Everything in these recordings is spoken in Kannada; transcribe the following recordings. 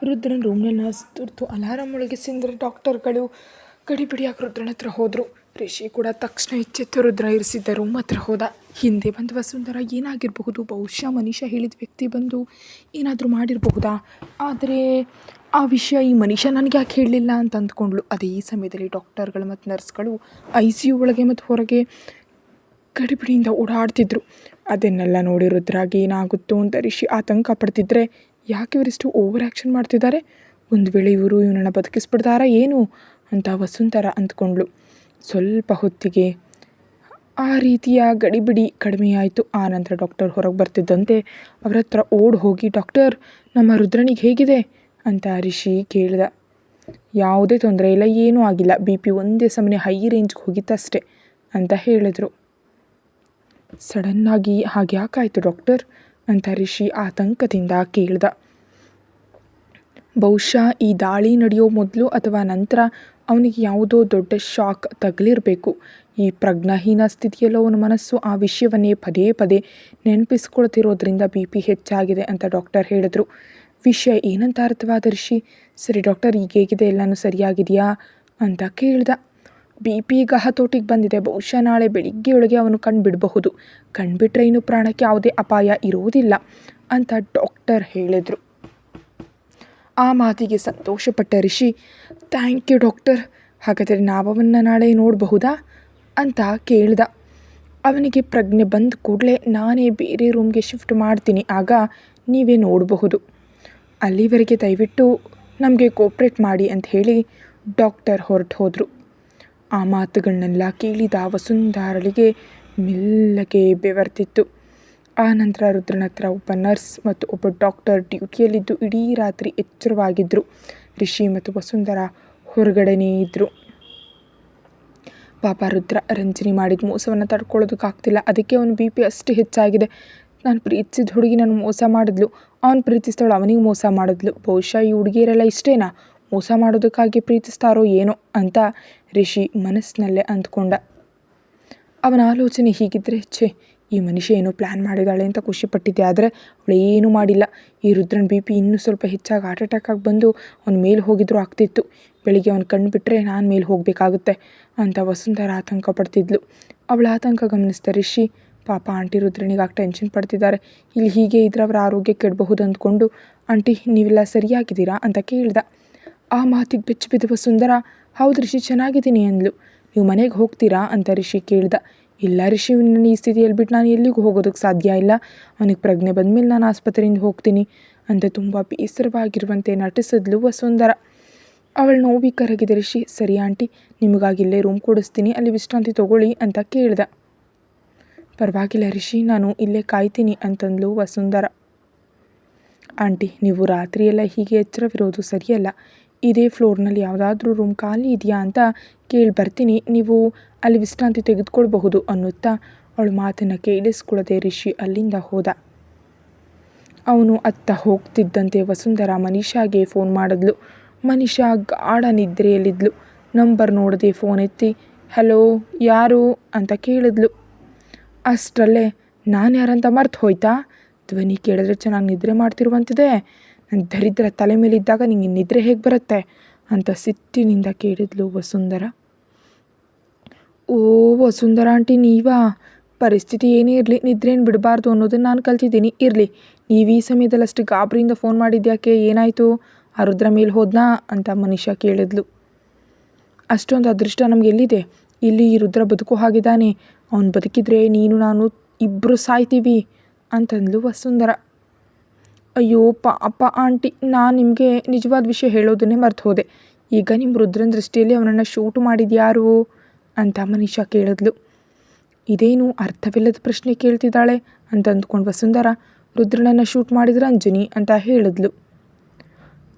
ರುದ್ರನ ರೂಮ್ನೆಲ್ಲ ತುರ್ತು ಅಲಾರಾಮ್ ಒಳಗಿಸಿಂದ್ರೆ ಡಾಕ್ಟರ್ಗಳು ಗಡಿಬಿಡಿಯಾಗಿ ರುದ್ರನ ಹತ್ರ ಹೋದರು. ರಿಷಿ ಕೂಡ ತಕ್ಷಣ ಎಚ್ಚೆತ್ತು ರುದ್ರ ಇರಿಸಿದ್ದ ರೂಮ್ ಹತ್ರ ಹೋದ. ಹಿಂದೆ ಬಂದು ವಸುಂಧರ ಏನಾಗಿರಬಹುದು, ಬಹುಶಃ ಮನೀಷಾ ಹೇಳಿದ ವ್ಯಕ್ತಿ ಬಂದು ಏನಾದರೂ ಮಾಡಿರಬಹುದಾ, ಆದರೆ ಆ ವಿಷಯ ಈ ಮನೀಷಾ ನನಗೆ ಯಾಕೆ ಹೇಳಲಿಲ್ಲ ಅಂತ ಅಂದ್ಕೊಂಡ್ಳು. ಅದೇ ಸಮಯದಲ್ಲಿ ಡಾಕ್ಟರ್ಗಳು ಮತ್ತು ನರ್ಸ್ಗಳು ICU ಒಳಗೆ ಮತ್ತು ಹೊರಗೆ ಗಡಿಬಿಡಿಯಿಂದ ಓಡಾಡ್ತಿದ್ರು. ಅದನ್ನೆಲ್ಲ ನೋಡಿ ರುದ್ರಾಗಿ ಏನಾಗುತ್ತೋ ಅಂತ ರಿಷಿ ಆತಂಕ ಪಡ್ತಿದ್ರೆ, ಯಾಕೆ ಇವರಿಷ್ಟು ಓವರ್ ಆ್ಯಕ್ಷನ್ ಮಾಡ್ತಿದ್ದಾರೆ, ಒಂದು ವೇಳೆ ಇವನನ್ನು ಬದುಕಿಸ್ಬಿಡ್ತಾರಾ ಏನು ಅಂತ ವಸುಂಧರ ಅಂದ್ಕೊಂಡ್ಳು. ಸ್ವಲ್ಪ ಹೊತ್ತಿಗೆ ಆ ರೀತಿಯ ಗಡಿಬಿಡಿ ಕಡಿಮೆಯಾಯಿತು. ಆನಂತರ ಡಾಕ್ಟರ್ ಹೊರಗೆ ಬರ್ತಿದ್ದಂತೆ ಅವರ ಹತ್ರ ಓಡಿ ಹೋಗಿ, ಡಾಕ್ಟರ್ ನಮ್ಮ ರುದ್ರನಿಗೆ ಹೇಗಿದೆ ಅಂತ ರಿಷಿ ಕೇಳ್ದ. ಯಾವುದೇ ತೊಂದರೆ ಇಲ್ಲ, ಏನೂ ಆಗಿಲ್ಲ, BP ಒಂದೇ ಸಮನೆ ಹೈ ರೇಂಜ್ಗೆ ಹೋಗಿತ್ತಷ್ಟೆ ಅಂತ ಹೇಳಿದರು. ಸಡನ್ನಾಗಿ ಹಾಗೆ ಯಾಕಾಯಿತು ಡಾಕ್ಟರ್ ಅಂತ ರಿಷಿ ಆತಂಕದಿಂದ ಕೇಳ್ದ. ಬಹುಶಃ ಈ ದಾಳಿ ನಡೆಯೋ ಮೊದಲು ಅಥವಾ ನಂತರ ಅವನಿಗೆ ಯಾವುದೋ ದೊಡ್ಡ ಶಾಕ್ ತಗಲಿರಬೇಕು. ಈ ಪ್ರಜ್ಞಾಹೀನ ಸ್ಥಿತಿಯಲ್ಲೂ ಅವನ ಮನಸ್ಸು ಆ ವಿಷಯವನ್ನೇ ಪದೇ ಪದೇ ನೆನಪಿಸ್ಕೊಳ್ತಿರೋದ್ರಿಂದ BP ಹೆಚ್ಚಾಗಿದೆ ಅಂತ ಡಾಕ್ಟರ್ ಹೇಳಿದ್ರು. ವಿಷಯ ಏನಂತ ಅರ್ಥವಾದ ರಿಷಿ, ಸರಿ ಡಾಕ್ಟರ್ ಈಗ ಹೇಗಿದೆ, ಎಲ್ಲನೂ ಸರಿಯಾಗಿದೆಯಾ ಅಂತ ಕೇಳ್ದ. BP ಈಗ ಹತೋಟಿಗೆ ಬಂದಿದೆ, ಬಹುಶಃ ನಾಳೆ ಬೆಳಿಗ್ಗೆಯೊಳಗೆ ಅವನು ಕಣ್ಬಿಡಬಹುದು, ಕಣ್ಬಿಟ್ರೆ ಇನ್ನು ಪ್ರಾಣಕ್ಕೆ ಯಾವುದೇ ಅಪಾಯ ಇರುವುದಿಲ್ಲ ಅಂತ ಡಾಕ್ಟರ್ ಹೇಳಿದರು. ಆ ಮಾತಿಗೆ ಸಂತೋಷಪಟ್ಟ ರಿಷಿ, ಥ್ಯಾಂಕ್ ಯು ಡಾಕ್ಟರ್, ಹಾಗಾದರೆ ನಾವವನ್ನು ನಾಳೆ ನೋಡಬಹುದಾ ಅಂತ ಕೇಳ್ದ. ಅವನಿಗೆ ಪ್ರಜ್ಞೆ ಬಂದ ಕೂಡಲೇ ನಾನೇ ಬೇರೆ ರೂಮ್ಗೆ ಶಿಫ್ಟ್ ಮಾಡ್ತೀನಿ, ಆಗ ನೀವೇ ನೋಡಬಹುದು, ಅಲ್ಲಿವರೆಗೆ ದಯವಿಟ್ಟು ನಮಗೆ ಕೋಪ್ರೇಟ್ ಮಾಡಿ ಅಂತ ಹೇಳಿ ಡಾಕ್ಟರ್ ಹೊರಟು ಹೋದರು. ಆ ಮಾತುಗಳನ್ನೆಲ್ಲ ಕೇಳಿದ ವಸುಂಧರಳಿಗೆ ಮೆಲ್ಲಗೆ ಬೆವರ್ತಿತ್ತು. ಆ ನಂತರ ರುದ್ರನ ಹತ್ರ ಒಬ್ಬ ನರ್ಸ್ ಮತ್ತು ಒಬ್ಬ ಡಾಕ್ಟರ್ ಡ್ಯೂಟಿಯಲ್ಲಿದ್ದು ಇಡೀ ರಾತ್ರಿ ಎಚ್ಚರವಾಗಿದ್ದರು. ರಿಷಿ ಮತ್ತು ವಸುಂಧರ ಹೊರಗಡೆನೇ ಇದ್ದರು. ಪಾಪ ರುದ್ರ ರಂಜನಿ ಮಾಡಿದ ಮೋಸವನ್ನು ತಡ್ಕೊಳ್ಳೋದಕ್ಕಾಗ್ತಿಲ್ಲ, ಅದಕ್ಕೆ ಅವನ BP ಅಷ್ಟು ಹೆಚ್ಚಾಗಿದೆ. ನಾನು ಪ್ರೀತಿಸಿದ ಹುಡುಗಿ ನಾನು ಮೋಸ ಮಾಡಿದ್ಲು, ಅವನು ಪ್ರೀತಿಸಿದವಳು ಅವನಿಗೆ ಮೋಸ ಮಾಡಿದ್ಲು, ಬಹುಶಃ ಈ ಹುಡುಗಿಯರೆಲ್ಲ ಇಷ್ಟೇನಾ, ಮೋಸ ಮಾಡೋದಕ್ಕಾಗಿ ಪ್ರೀತಿಸ್ತಾರೋ ಏನೋ ಅಂತ ರಿಷಿ ಮನಸ್ಸಿನಲ್ಲೇ ಅಂದ್ಕೊಂಡ. ಅವನ ಆಲೋಚನೆ ಹೀಗಿದ್ದರೆ, ಈ ಮನುಷ್ಯ ಏನೋ ಪ್ಲ್ಯಾನ್ ಮಾಡಿದ್ದಾಳೆ ಅಂತ ಖುಷಿಪಟ್ಟಿದ್ದೆ, ಆದರೆ ಅವಳು ಏನೂ ಮಾಡಿಲ್ಲ. ಈ ರುದ್ರನ BP ಇನ್ನೂ ಸ್ವಲ್ಪ ಹೆಚ್ಚಾಗಿ ಹಾರ್ಟ್ ಅಟ್ಯಾಕ್ ಆಗಿ ಬಂದು ಅವನ ಮೇಲೆ ಹೋಗಿದ್ರೂ ಆಗ್ತಿತ್ತು, ಬೆಳಿಗ್ಗೆ ಅವನು ಕಣ್ಣು ಬಿಟ್ಟರೆ ನಾನು ಮೇಲೆ ಹೋಗಬೇಕಾಗುತ್ತೆ ಅಂತ ವಸುಂಧರ ಆತಂಕ ಪಡ್ತಿದ್ಲು. ಅವಳ ಆತಂಕ ಗಮನಿಸಿದ ರಿಷಿ, ಪಾಪ ಆಂಟಿ ರುದ್ರನಿಗಾಗಿ ಟೆನ್ಷನ್ ಪಡ್ತಿದ್ದಾರೆ, ಇಲ್ಲಿ ಹೀಗೆ ಇದ್ರೆ ಅವರ ಆರೋಗ್ಯ ಕೆಡಬಹುದು ಅಂದ್ಕೊಂಡು, ಆಂಟಿ ನೀವೆಲ್ಲ ಸರಿಯಾಗಿದ್ದೀರಾ ಅಂತ ಕೇಳ್ದ. ಆ ಮಾತಿಗೆ ಬೆಚ್ಚಬಿದ್ದ ವಸುಂಧರ, ಹೌದು ರಿಷಿ ಚೆನ್ನಾಗಿದ್ದೀನಿ ಅಂದ್ಲು. ನೀವು ಮನೆಗೆ ಹೋಗ್ತೀರಾ ಅಂತ ರಿಷಿ ಕೇಳ್ದ. ಇಲ್ಲ ರಿಷಿ, ನನ್ನ ಈ ಸ್ಥಿತಿಯಲ್ಲಿ ಬಿಟ್ಟು ನಾನು ಎಲ್ಲಿಗೂ ಹೋಗೋದಕ್ಕೆ ಸಾಧ್ಯ ಇಲ್ಲ, ಅವನಿಗೆ ಪ್ರಜ್ಞೆ ಬಂದಮೇಲೆ ನಾನು ಆಸ್ಪತ್ರೆಯಿಂದ ಹೋಗ್ತೀನಿ ಅಂತ ತುಂಬ ಬೇಸರವಾಗಿರುವಂತೆ ನಟಿಸಿದ್ಲು ವಸುಂಧರ. ಅವಳು ನೋವಿ ಕರಗಿದ ರಿಷಿ, ಸರಿ ಆಂಟಿ, ನಿಮಗಾಗಿ ಇಲ್ಲೇ ರೂಮ್ ಕೊಡಿಸ್ತೀನಿ, ಅಲ್ಲಿ ವಿಶ್ರಾಂತಿ ತಗೊಳ್ಳಿ ಅಂತ ಕೇಳ್ದ. ಪರವಾಗಿಲ್ಲ ರಿಷಿ, ನಾನು ಇಲ್ಲೇ ಕಾಯ್ತೀನಿ ಅಂತಂದ್ಲು ವಸುಂಧರ. ಆಂಟಿ ನೀವು ರಾತ್ರಿಯೆಲ್ಲ ಹೀಗೆ ಎಚ್ಚರವಿರೋದು ಸರಿಯಲ್ಲ, ಇದೇ ಫ್ಲೋರ್ನಲ್ಲಿ ಯಾವುದಾದ್ರೂ ರೂಮ್ ಖಾಲಿ ಇದೆಯಾ ಅಂತ ಕೇಳಿ ಬರ್ತೀನಿ, ನೀವು ಅಲ್ಲಿ ವಿಶ್ರಾಂತಿ ತೆಗೆದುಕೊಳ್ಬಹುದು ಅನ್ನುತ್ತಾ ಅವಳು ಮಾತನ್ನು ಕೇಳಿಸ್ಕೊಳ್ಳದೆ ರಿಷಿ ಅಲ್ಲಿಂದ ಹೋದ. ಅವನು ಅತ್ತ ಹೋಗ್ತಿದ್ದಂತೆ ವಸುಂಧರ ಮನೀಷಾಗೆ ಫೋನ್ ಮಾಡಿದ್ಲು. ಮನೀಷಾ ಗಾಢ ನಿದ್ರೆಯಲ್ಲಿದ್ಲು. ನಂಬರ್ ನೋಡದೆ ಫೋನ್ ಎತ್ತಿ, ಹಲೋ ಯಾರು ಅಂತ ಕೇಳಿದ್ಲು. ಅಷ್ಟರಲ್ಲೇ ನಾನು ಯಾರಂತ ಮರ್ತು ಹೋಯ್ತಾ, ಧ್ವನಿ ಕೇಳಿದ್ರೆ ಚೆನ್ನಾಗಿ ನಿದ್ರೆ ಮಾಡ್ತಿರುವಂತಿದೆ, ನನ್ನ ದರಿದ್ರ ತಲೆ ಮೇಲಿದ್ದಾಗ ನಿಂಗೆ ನಿದ್ರೆ ಹೇಗೆ ಬರುತ್ತೆ ಅಂತ ಸಿಟ್ಟಿನಿಂದ ಕೇಳಿದ್ಲು ವಸುಂಧರ. ಓ ವಸುಂಧರ ಆಂಟಿ ನೀವಾ, ಪರಿಸ್ಥಿತಿ ಏನೇ ಇರಲಿ ನಿದ್ರೇನು ಬಿಡಬಾರ್ದು ಅನ್ನೋದನ್ನು ನಾನು ಕಲ್ತಿದ್ದೀನಿ, ಇರಲಿ ನೀವು ಈ ಸಮಯದಲ್ಲಿ ಅಷ್ಟು ಗಾಬರಿಯಿಂದ ಫೋನ್ ಮಾಡಿದ್ಯಾಕೆ, ಏನಾಯಿತು, ಆ ರುದ್ರ ಮೇಲೆ ಹೋದ್ನಾ ಅಂತ ಮನೀಷಾ ಕೇಳಿದ್ಲು. ಅಷ್ಟೊಂದು ಅದೃಷ್ಟ ನಮ್ಗೆ ಎಲ್ಲಿದೆ, ಇಲ್ಲಿ ಈ ರುದ್ರ ಬದುಕೋ ಹಾಗಿದ್ದಾನೆ, ಅವನು ಬದುಕಿದ್ರೆ ನೀನು ನಾನು ಇಬ್ಬರು ಸಾಯ್ತೀವಿ ಅಂತಂದ್ಲು ವಸುಂಧರ. ಅಯ್ಯೋ ಪಾಪ ಆಂಟಿ, ನಾನು ನಿಮಗೆ ನಿಜವಾದ ವಿಷಯ ಹೇಳೋದನ್ನೇ ಮರ್ತು ಹೋದೆ, ಈಗ ನಿಮ್ಮ ರುದ್ರನ ದೃಷ್ಟಿಯಲ್ಲಿ ಅವನನ್ನು ಶೂಟ್ ಮಾಡಿದ್ಯಾರು ಅಂತ ಮನೀಷಾ ಕೇಳಿದ್ಲು. ಇದೇನು ಅರ್ಥವಿಲ್ಲದ ಪ್ರಶ್ನೆ ಕೇಳ್ತಿದ್ದಾಳೆ ಅಂತ ಅಂದ್ಕೊಂಡು ವಸುಂಧರ, ರುದ್ರನನ್ನು ಶೂಟ್ ಮಾಡಿದ್ರೆ ರಂಜನಿ ಅಂತ ಹೇಳಿದ್ಲು.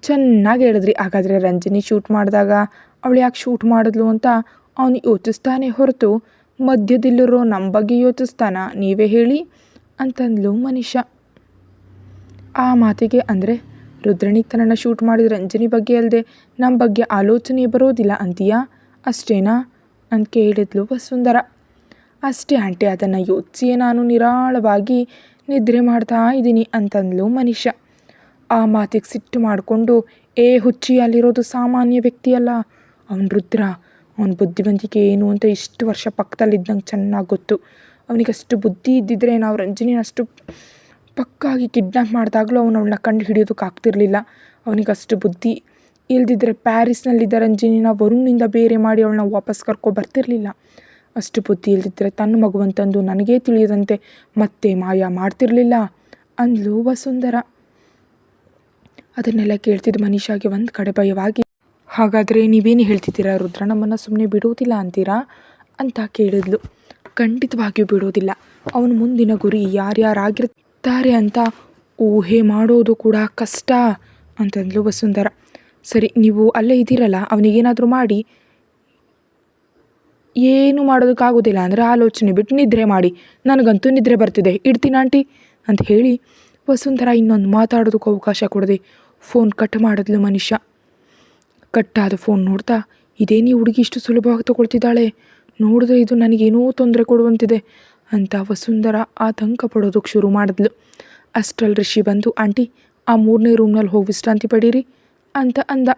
ಚೆನ್ನಾಗಿ ಹೇಳಿದ್ರಿ, ಹಾಗಾದರೆ ರಂಜನಿ ಶೂಟ್ ಮಾಡಿದಾಗ ಅವಳು ಯಾಕೆ ಶೂಟ್ ಮಾಡಿದ್ಲು ಅಂತ ಅವನು ಯೋಚಿಸ್ತಾನೆ ಹೊರತು ಮಧ್ಯದಲ್ಲಿರೋ ನಮ್ಮ ಬಗ್ಗೆ ಯೋಚಿಸ್ತಾನ, ನೀವೇ ಹೇಳಿ ಅಂತಂದ್ಲು ಮನೀಷಾ. ಆ ಮಾತಿಗೆ ಅಂದರೆ ರುದ್ರನಿಗೆ ತನ್ನನ್ನು ಶೂಟ್ ಮಾಡಿದ ರಂಜನಿ ಬಗ್ಗೆ ಅಲ್ಲದೆ ನಮ್ಮ ಬಗ್ಗೆ ಆಲೋಚನೆ ಬರೋದಿಲ್ಲ ಅಂತೀಯಾ, ಅಷ್ಟೇನಾ ಅಂತ ಕೇಳಿದ್ಲು ವಸುಂಧರ. ಅಷ್ಟೇ ಆಂಟಿ, ಅದನ್ನು ಯೋಚಿಸಿಯೇ ನಾನು ನಿರಾಳವಾಗಿ ನಿದ್ರೆ ಮಾಡ್ತಾ ಇದ್ದೀನಿ ಅಂತಂದ್ಲು ಮನೀಷಾ. ಆ ಮಾತಿಗೆ ಸಿಟ್ಟು ಮಾಡಿಕೊಂಡು, ಏ ಹುಚ್ಚಿ, ಅಲ್ಲಿರೋದು ಸಾಮಾನ್ಯ ವ್ಯಕ್ತಿಯಲ್ಲ, ಅವನು ರುದ್ರ. ಅವನ ಬುದ್ಧಿವಂತಿಕೆ ಏನು ಅಂತ ಇಷ್ಟು ವರ್ಷ ಪಕ್ಕದಲ್ಲಿದ್ದಂಗೆ ಚೆನ್ನಾಗಿ ಗೊತ್ತು. ಅವನಿಗಷ್ಟು ಬುದ್ಧಿ ಇದ್ದಿದ್ರೆ ನಾವು ರಂಜನಿನ ಅಷ್ಟು ಪಕ್ಕಾಗಿ ಕಿಡ್ನಾಪ್ ಮಾಡಿದಾಗಲೂ ಅವಳನ್ನ ಕಂಡು ಹಿಡಿಯೋದಕ್ಕಾಗ್ತಿರ್ಲಿಲ್ಲ. ಅವನಿಗಷ್ಟು ಬುದ್ಧಿ ಇಲ್ದಿದ್ರೆ ಪ್ಯಾರಿಸ್ನಲ್ಲಿದ್ದ ರಂಜನಿನ ವರುಣ್ನಿಂದ ಬೇರೆ ಮಾಡಿ ಅವಳನ್ನ ವಾಪಸ್ ಬರ್ತಿರ್ಲಿಲ್ಲ. ಅಷ್ಟು ಬುದ್ಧಿ ಇಲ್ದಿದ್ರೆ ತನ್ನ ಮಗುವಂತಂದು ನನಗೇ ತಿಳಿಯದಂತೆ ಮತ್ತೆ ಮಾಯ ಮಾಡ್ತಿರ್ಲಿಲ್ಲ ಅಂದ್ಲು ವಸುಂಧರ. ಅದನ್ನೆಲ್ಲ ಕೇಳ್ತಿದ್ದ ಮನೀಷಾಗೆ ಒಂದು ಕಡೆ ಭಯವಾಗಿ, ಹಾಗಾದರೆ ನೀವೇನು ಹೇಳ್ತಿದ್ದೀರಾ ರುದ್ರ, ನಮ್ಮನ್ನು ಸುಮ್ಮನೆ ಬಿಡೋದಿಲ್ಲ ಅಂತೀರಾ ಅಂತ ಕೇಳಿದ್ಲು. ಖಂಡಿತವಾಗಿಯೂ ಬಿಡೋದಿಲ್ಲ. ಅವನ ಮುಂದಿನ ಗುರಿ ಯಾರ್ಯಾರಾಗಿರ್ತಾರೆ ಅಂತ ಊಹೆ ಮಾಡೋದು ಕೂಡ ಕಷ್ಟ ಅಂತಂದ್ಲು ವಸುಂಧರ. ಸರಿ, ನೀವು ಅಲ್ಲೇ ಇದ್ದೀರಲ್ಲ, ಅವನಿಗೇನಾದರೂ ಮಾಡಿ ಏನು ಮಾಡೋದಕ್ಕಾಗೋದಿಲ್ಲ ಅಂದರೆ ಆಲೋಚನೆ ಬಿಟ್ಟು ನಿದ್ರೆ ಮಾಡಿ. ನನಗಂತೂ ನಿದ್ರೆ ಬರ್ತಿದೆ, ಇಡ್ತೀನಿ ಆಂಟಿ ಅಂತ ಹೇಳಿ ವಸುಂಧರ ಇನ್ನೊಂದು ಮಾತಾಡೋದಕ್ಕೆ ಅವಕಾಶ ಕೊಡದೆ ಫೋನ್ ಕಟ್ ಮಾಡಿದ್ಲು ಮನುಷ್ಯ. ಕಟ್ಟಾದ ಫೋನ್ ನೋಡ್ತಾ, ಇದೇನೀ ಹುಡುಗಿ ಇಷ್ಟು ಸುಲಭವಾಗಿ ತಗೊಳ್ತಿದ್ದಾಳೆ, ನೋಡಿದ್ರೆ ಇದು ನನಗೇನೋ ತೊಂದರೆ ಕೊಡುವಂತಿದೆ ಅಂತ ವಸುಂಧರ ಆತಂಕ ಪಡೋದಕ್ಕೆ ಶುರು ಮಾಡಿದ್ಲು. ಅಷ್ಟರಲ್ಲಿ ರಿಷಿ ಬಂದು, ಆಂಟಿ ಆ 3ನೇ ರೂಮ್ನಲ್ಲಿ ಹೋಗಿ ವಿಶ್ರಾಂತಿ ಪಡೀರಿ ಅಂತ ಅಂದ.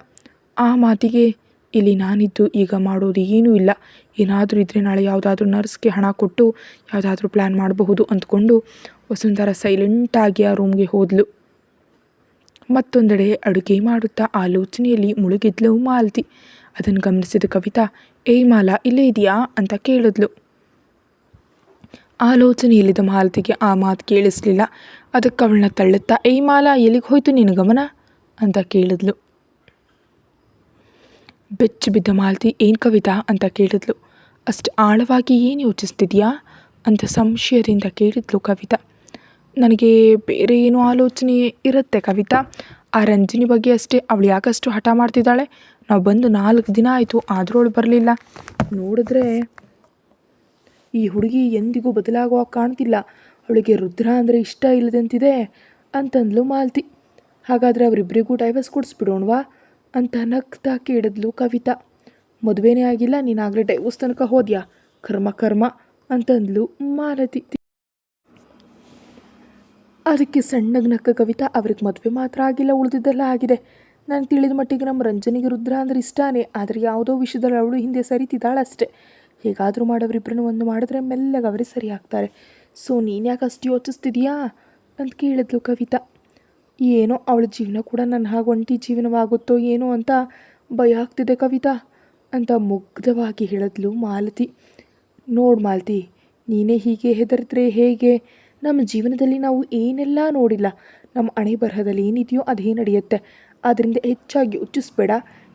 ಆ ಮಾತಿಗೆ ಇಲ್ಲಿ ನಾನಿದ್ದು ಈಗ ಮಾಡೋದು ಏನೂ ಇಲ್ಲ, ಏನಾದರೂ ಇದ್ದರೆ ನಾಳೆ ಯಾವುದಾದ್ರೂ ನರ್ಸ್ಗೆ ಹಣ ಕೊಟ್ಟು ಯಾವುದಾದ್ರೂ ಪ್ಲ್ಯಾನ್ ಮಾಡಬಹುದು ಅಂದ್ಕೊಂಡು ವಸುಂಧರ ಸೈಲೆಂಟಾಗಿ ಆ ರೂಮ್ಗೆ ಹೋದ್ಲು. ಮತ್ತೊಂದೆಡೆ ಅಡುಗೆ ಮಾಡುತ್ತಾ ಆಲೋಚನೆಯಲ್ಲಿ ಮುಳುಗಿದ್ಲು ಮಾಲತಿ. ಅದನ್ನು ಗಮನಿಸಿದ ಕವಿತಾ, ಏಯ್ ಮಾಲಾ, ಇಲ್ಲೇ ಇದೆಯಾ ಅಂತ ಕೇಳಿದ್ಲು. ಆಲೋಚನೆಯಲ್ಲಿದ್ದ ಮಾಲತಿಗೆ ಆ ಮಾತು ಕೇಳಿಸ್ಲಿಲ್ಲ. ಅದಕ್ಕೆ ಅವಳನ್ನ ತಳ್ಳುತ್ತಾ, ಏಯ್ ಮಾಲಾ, ಎಲ್ಲಿಗೆ ಹೋಯ್ತು ನಿನ್ನ ಗಮನ ಅಂತ ಕೇಳಿದ್ಲು. ಬೆಚ್ಚು ಬಿದ್ದ ಮಾಲತಿ, ಏನು ಕವಿತಾ ಅಂತ ಕೇಳಿದ್ಲು. ಅಷ್ಟು ಆಳವಾಗಿ ಏನು ಯೋಚಿಸ್ತಿದ್ಯಾ ಅಂತ ಸಂಶಯದಿಂದ ಕೇಳಿದ್ಲು ಕವಿತಾ. ನನಗೆ ಬೇರೆ ಏನೋ ಆಲೋಚನೆ ಇರುತ್ತೆ ಕವಿತಾ, ಆ ರಂಜಿನಿ ಬಗ್ಗೆ ಅಷ್ಟೇ. ಅವಳು ಯಾಕಷ್ಟು ಹಠ ಮಾಡ್ತಿದ್ದಾಳೆ? ನಾವು ಬಂದು 4 ದಿನ ಆಯಿತು, ಆದರೂ ಅವಳು ಬರಲಿಲ್ಲ. ನೋಡಿದ್ರೆ ಈ ಹುಡುಗಿ ಎಂದಿಗೂ ಬದಲಾಗುವಾಗ ಕಾಣ್ತಿಲ್ಲ. ಅವಳಿಗೆ ರುದ್ರ ಅಂದರೆ ಇಷ್ಟ ಇಲ್ಲದಂತಿದೆ ಅಂತಂದ್ಲು ಮಾಲತಿ. ಹಾಗಾದರೆ ಅವರಿಬ್ಬರಿಗೂ ಡೈವರ್ಸ್ ಕೊಡಿಸ್ಬಿಡೋಣವಾ ಅಂತ ನಗ್ತಾ ಕೇಳಿದ್ಲು ಕವಿತಾ. ಮದುವೆನೇ ಆಗಿಲ್ಲ, ನೀನಾಗಲೇ ಡೈವರ್ಸ್ ತನಕ ಹೋದ್ಯಾ, ಕರ್ಮ ಕರ್ಮ ಅಂತಂದ್ಲು ಮಾಲತಿ. ಅದಕ್ಕೆ ಸಣ್ಣಗೆ ನಕ್ಕ ಕವಿತಾ, ಅವ್ರಿಗೆ ಮದುವೆ ಮಾತ್ರ ಆಗಿಲ್ಲ, ಉಳಿದಿದ್ದೆಲ್ಲ ಆಗಿದೆ. ನಾನು ತಿಳಿದ ಮಟ್ಟಿಗೆ ನಮ್ಮ ರಂಜನಿಗೆ ರುದ್ರ ಅಂದರೆ ಇಷ್ಟನೇ, ಆದರೆ ಯಾವುದೋ ವಿಷಯದಲ್ಲಿ ಅವಳು ಹಿಂದೆ ಸರಿತಿದ್ದಾಳಷ್ಟೇ. ಹೇಗಾದರೂ ಮಾಡೋರಿಬ್ಬರನ್ನು ಒಂದು ಮಾಡಿದ್ರೆ ಮೆಲ್ಲಗೆ ಅವರೇ ಸರಿ ಆಗ್ತಾರೆ. ಸೊ ನೀನು ಯಾಕೆ ಅಷ್ಟು ಯೋಚಿಸ್ತಿದೀಯಾ ಅಂತ ಕೇಳಿದ್ಲು ಕವಿತಾ. ಏನೋ ಅವಳ ಜೀವನ ಕೂಡ ನನ್ನ ಹಾಗೆ ಒಂಟಿ ಜೀವನವಾಗುತ್ತೋ ಏನೋ ಅಂತ ಭಯ ಆಗ್ತಿದೆ ಕವಿತಾ ಅಂತ ಮುಗ್ಧವಾಗಿ ಹೇಳಿದ್ಲು ಮಾಲತಿ. ನೋಡು ಮಾಲತಿ, ನೀನೇ ಹೀಗೆ ಹೆದರಿದ್ರೆ ಹೇಗೆ? ನಮ್ಮ ಜೀವನದಲ್ಲಿ ನಾವು ಏನೆಲ್ಲ ನೋಡಿಲ್ಲ. ನಮ್ಮ ಹಣೆ ಬರಹದಲ್ಲಿ ಏನಿದೆಯೋ ಅದೇ ನಡೆಯುತ್ತೆ. ಅದರಿಂದ ಹೆಚ್ಚಾಗಿ ಯೋಚಿಸ್ಬೇಡ.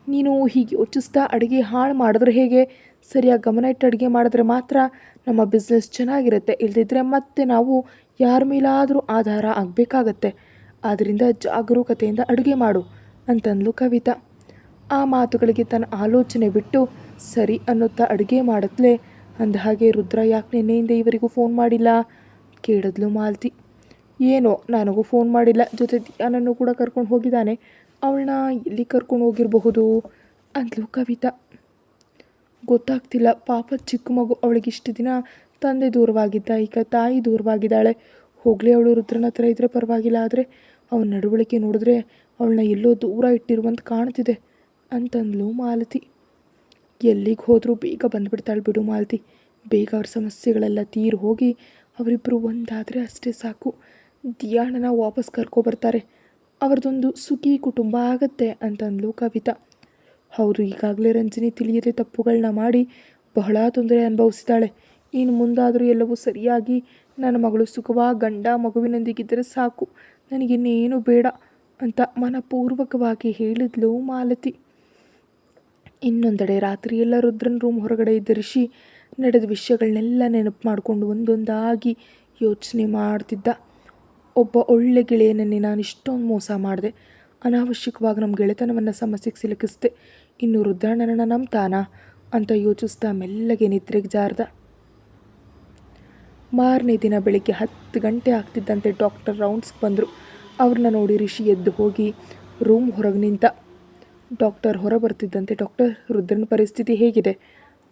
ನೀನು ಹೀಗೆ ಯೋಚಿಸ್ತಾ ಅಡುಗೆ ಹಾಳು ಮಾಡಿದ್ರೆ ಹೇಗೆ? ಸರಿಯಾಗಿ ಗಮನ ಇಟ್ಟು ಅಡುಗೆ ಮಾಡಿದ್ರೆ ಮಾತ್ರ ನಮ್ಮ ಬಿಸ್ನೆಸ್ ಚೆನ್ನಾಗಿರುತ್ತೆ. ಇಲ್ಲದಿದ್ದರೆ ಮತ್ತೆ ನಾವು ಯಾರ ಮೇಲಾದರೂ ಆಧಾರ ಆಗಬೇಕಾಗತ್ತೆ. ಆದ್ದರಿಂದ ಜಾಗರೂಕತೆಯಿಂದ ಅಡುಗೆ ಮಾಡು ಅಂತಂದ್ಲು ಕವಿತಾ. ಆ ಮಾತುಗಳಿಗೆ ತನ್ನ ಆಲೋಚನೆ ಬಿಟ್ಟು ಸರಿ ಅನ್ನುತ್ತಾ ಅಡುಗೆ ಮಾಡುತ್ತಲೇ ಅಂದ ಹಾಗೆ, ರುದ್ರ ಯಾಕೆ ನಿನ್ನೆಯಿಂದ ಇವರಿಗೂ ಫೋನ್ ಮಾಡಿಲ್ಲ ಕೇಳಿದ್ಲು ಮಾಲತಿ. ಏನೋ ನನಗೂ ಫೋನ್ ಮಾಡಿಲ್ಲ, ಜೊತೆ ಧ್ಯಾನನ್ನು ಕೂಡ ಕರ್ಕೊಂಡು ಹೋಗಿದ್ದಾನೆ, ಅವಳನ್ನ ಎಲ್ಲಿ ಕರ್ಕೊಂಡು ಹೋಗಿರಬಹುದು ಅಂದ್ಲು ಕವಿತಾ. ಗೊತ್ತಾಗ್ತಿಲ್ಲ, ಪಾಪ ಚಿಕ್ಕ ಮಗು, ಅವಳಿಗೆ ಇಷ್ಟು ದಿನ ತಂದೆ ದೂರವಾಗಿದ್ದ, ಈಗ ತಾಯಿ ದೂರವಾಗಿದ್ದಾಳೆ. ಹೋಗಲಿ, ಅವಳು ರುದ್ರನ ಹತ್ರ ಇದ್ದರೆ ಪರವಾಗಿಲ್ಲ, ಆದರೆ ಅವನ ನಡವಳಿಕೆ ನೋಡಿದ್ರೆ ಅವಳನ್ನ ಎಲ್ಲೋ ದೂರ ಇಟ್ಟಿರುವಂತ ಕಾಣ್ತಿದೆ ಅಂತಂದ್ಲು ಮಾಲತಿ. ಎಲ್ಲಿಗೆ ಹೋದರೂ ಬೇಗ ಬಂದುಬಿಡ್ತಾಳೆ ಬಿಡು ಮಾಲತಿ. ಬೇಗ ಅವ್ರ ಸಮಸ್ಯೆಗಳೆಲ್ಲ ತೀರು ಹೋಗಿ ಅವರಿಬ್ಬರು ಒಂದಾದರೆ ಅಷ್ಟೇ ಸಾಕು. ಧ್ಯಾನನ ವಾಪಸ್ ಕರ್ಕೊಬರ್ತಾರೆ, ಅವ್ರದ್ದೊಂದು ಸುಖಿ ಕುಟುಂಬ ಆಗತ್ತೆ ಅಂತಂದ್ಲು ಕವಿತಾ. ಹೌದು, ಈಗಾಗಲೇ ರಂಜನಿ ತಿಳಿಯದೆ ತಪ್ಪುಗಳನ್ನ ಮಾಡಿ ಬಹಳ ತೊಂದರೆ ಅನುಭವಿಸಿದ್ದಾಳೆ. ಇನ್ನು ಮುಂದಾದರೂ ಎಲ್ಲವೂ ಸರಿಯಾಗಿ ನನ್ನ ಮಗಳು ಸುಖವಾಗಿ ಗಂಡ ಮಗುವಿನೊಂದಿಗಿದ್ದರೆ ಸಾಕು, ನನಗಿನ್ನೇನು ಬೇಡ ಅಂತ ಮನಪೂರ್ವಕವಾಗಿ ಹೇಳಿದ್ಲು ಮಾಲತಿ. ಇನ್ನೊಂದೆಡೆ ರಾತ್ರಿ ಎಲ್ಲ ರುದ್ರನ ರೂಮ್ ಹೊರಗಡೆ ಇದ್ದ ರಿಷಿ ನಡೆದ ವಿಷಯಗಳನ್ನೆಲ್ಲ ನೆನಪು ಮಾಡಿಕೊಂಡು ಒಂದೊಂದಾಗಿ ಯೋಚನೆ ಮಾಡ್ತಿದ್ದ. ಒಬ್ಬ ಒಳ್ಳೆ ಗೆಳೆಯನನ್ನೇ ನಾನು ಇಷ್ಟೊಂದು ಮೋಸ ಮಾಡಿದೆ, ಅನಾವಶ್ಯಕವಾಗಿ ನಮ್ಮ ಗೆಳೆತನವನ್ನು ಸಮಸ್ಯೆಗೆ ಸಿಲುಕಿಸ್ದೆ. ಇನ್ನು ರುದ್ರ ನನ್ನನ್ನು ನಂಬ್ತಾನಾ ಅಂತ ಯೋಚಿಸ್ತಾ ಮೆಲ್ಲಗೆ ನಿದ್ರೆಗೆ ಜಾರ್ದ. ಮಾರನೇ ದಿನ ಬೆಳಿಗ್ಗೆ 10 ಗಂಟೆ ಆಗ್ತಿದ್ದಂತೆ ಡಾಕ್ಟರ್ ರೌಂಡ್ಸ್ಗೆ ಬಂದರು. ಅವ್ರನ್ನ ನೋಡಿ ರಿಷಿ ಎದ್ದು ಹೋಗಿ ರೂಮ್ ಹೊರಗೆ ನಿಂತ. ಡಾಕ್ಟರ್ ಹೊರ ಬರ್ತಿದ್ದಂತೆ, ಡಾಕ್ಟರ್, ರುದ್ರನ ಪರಿಸ್ಥಿತಿ ಹೇಗಿದೆ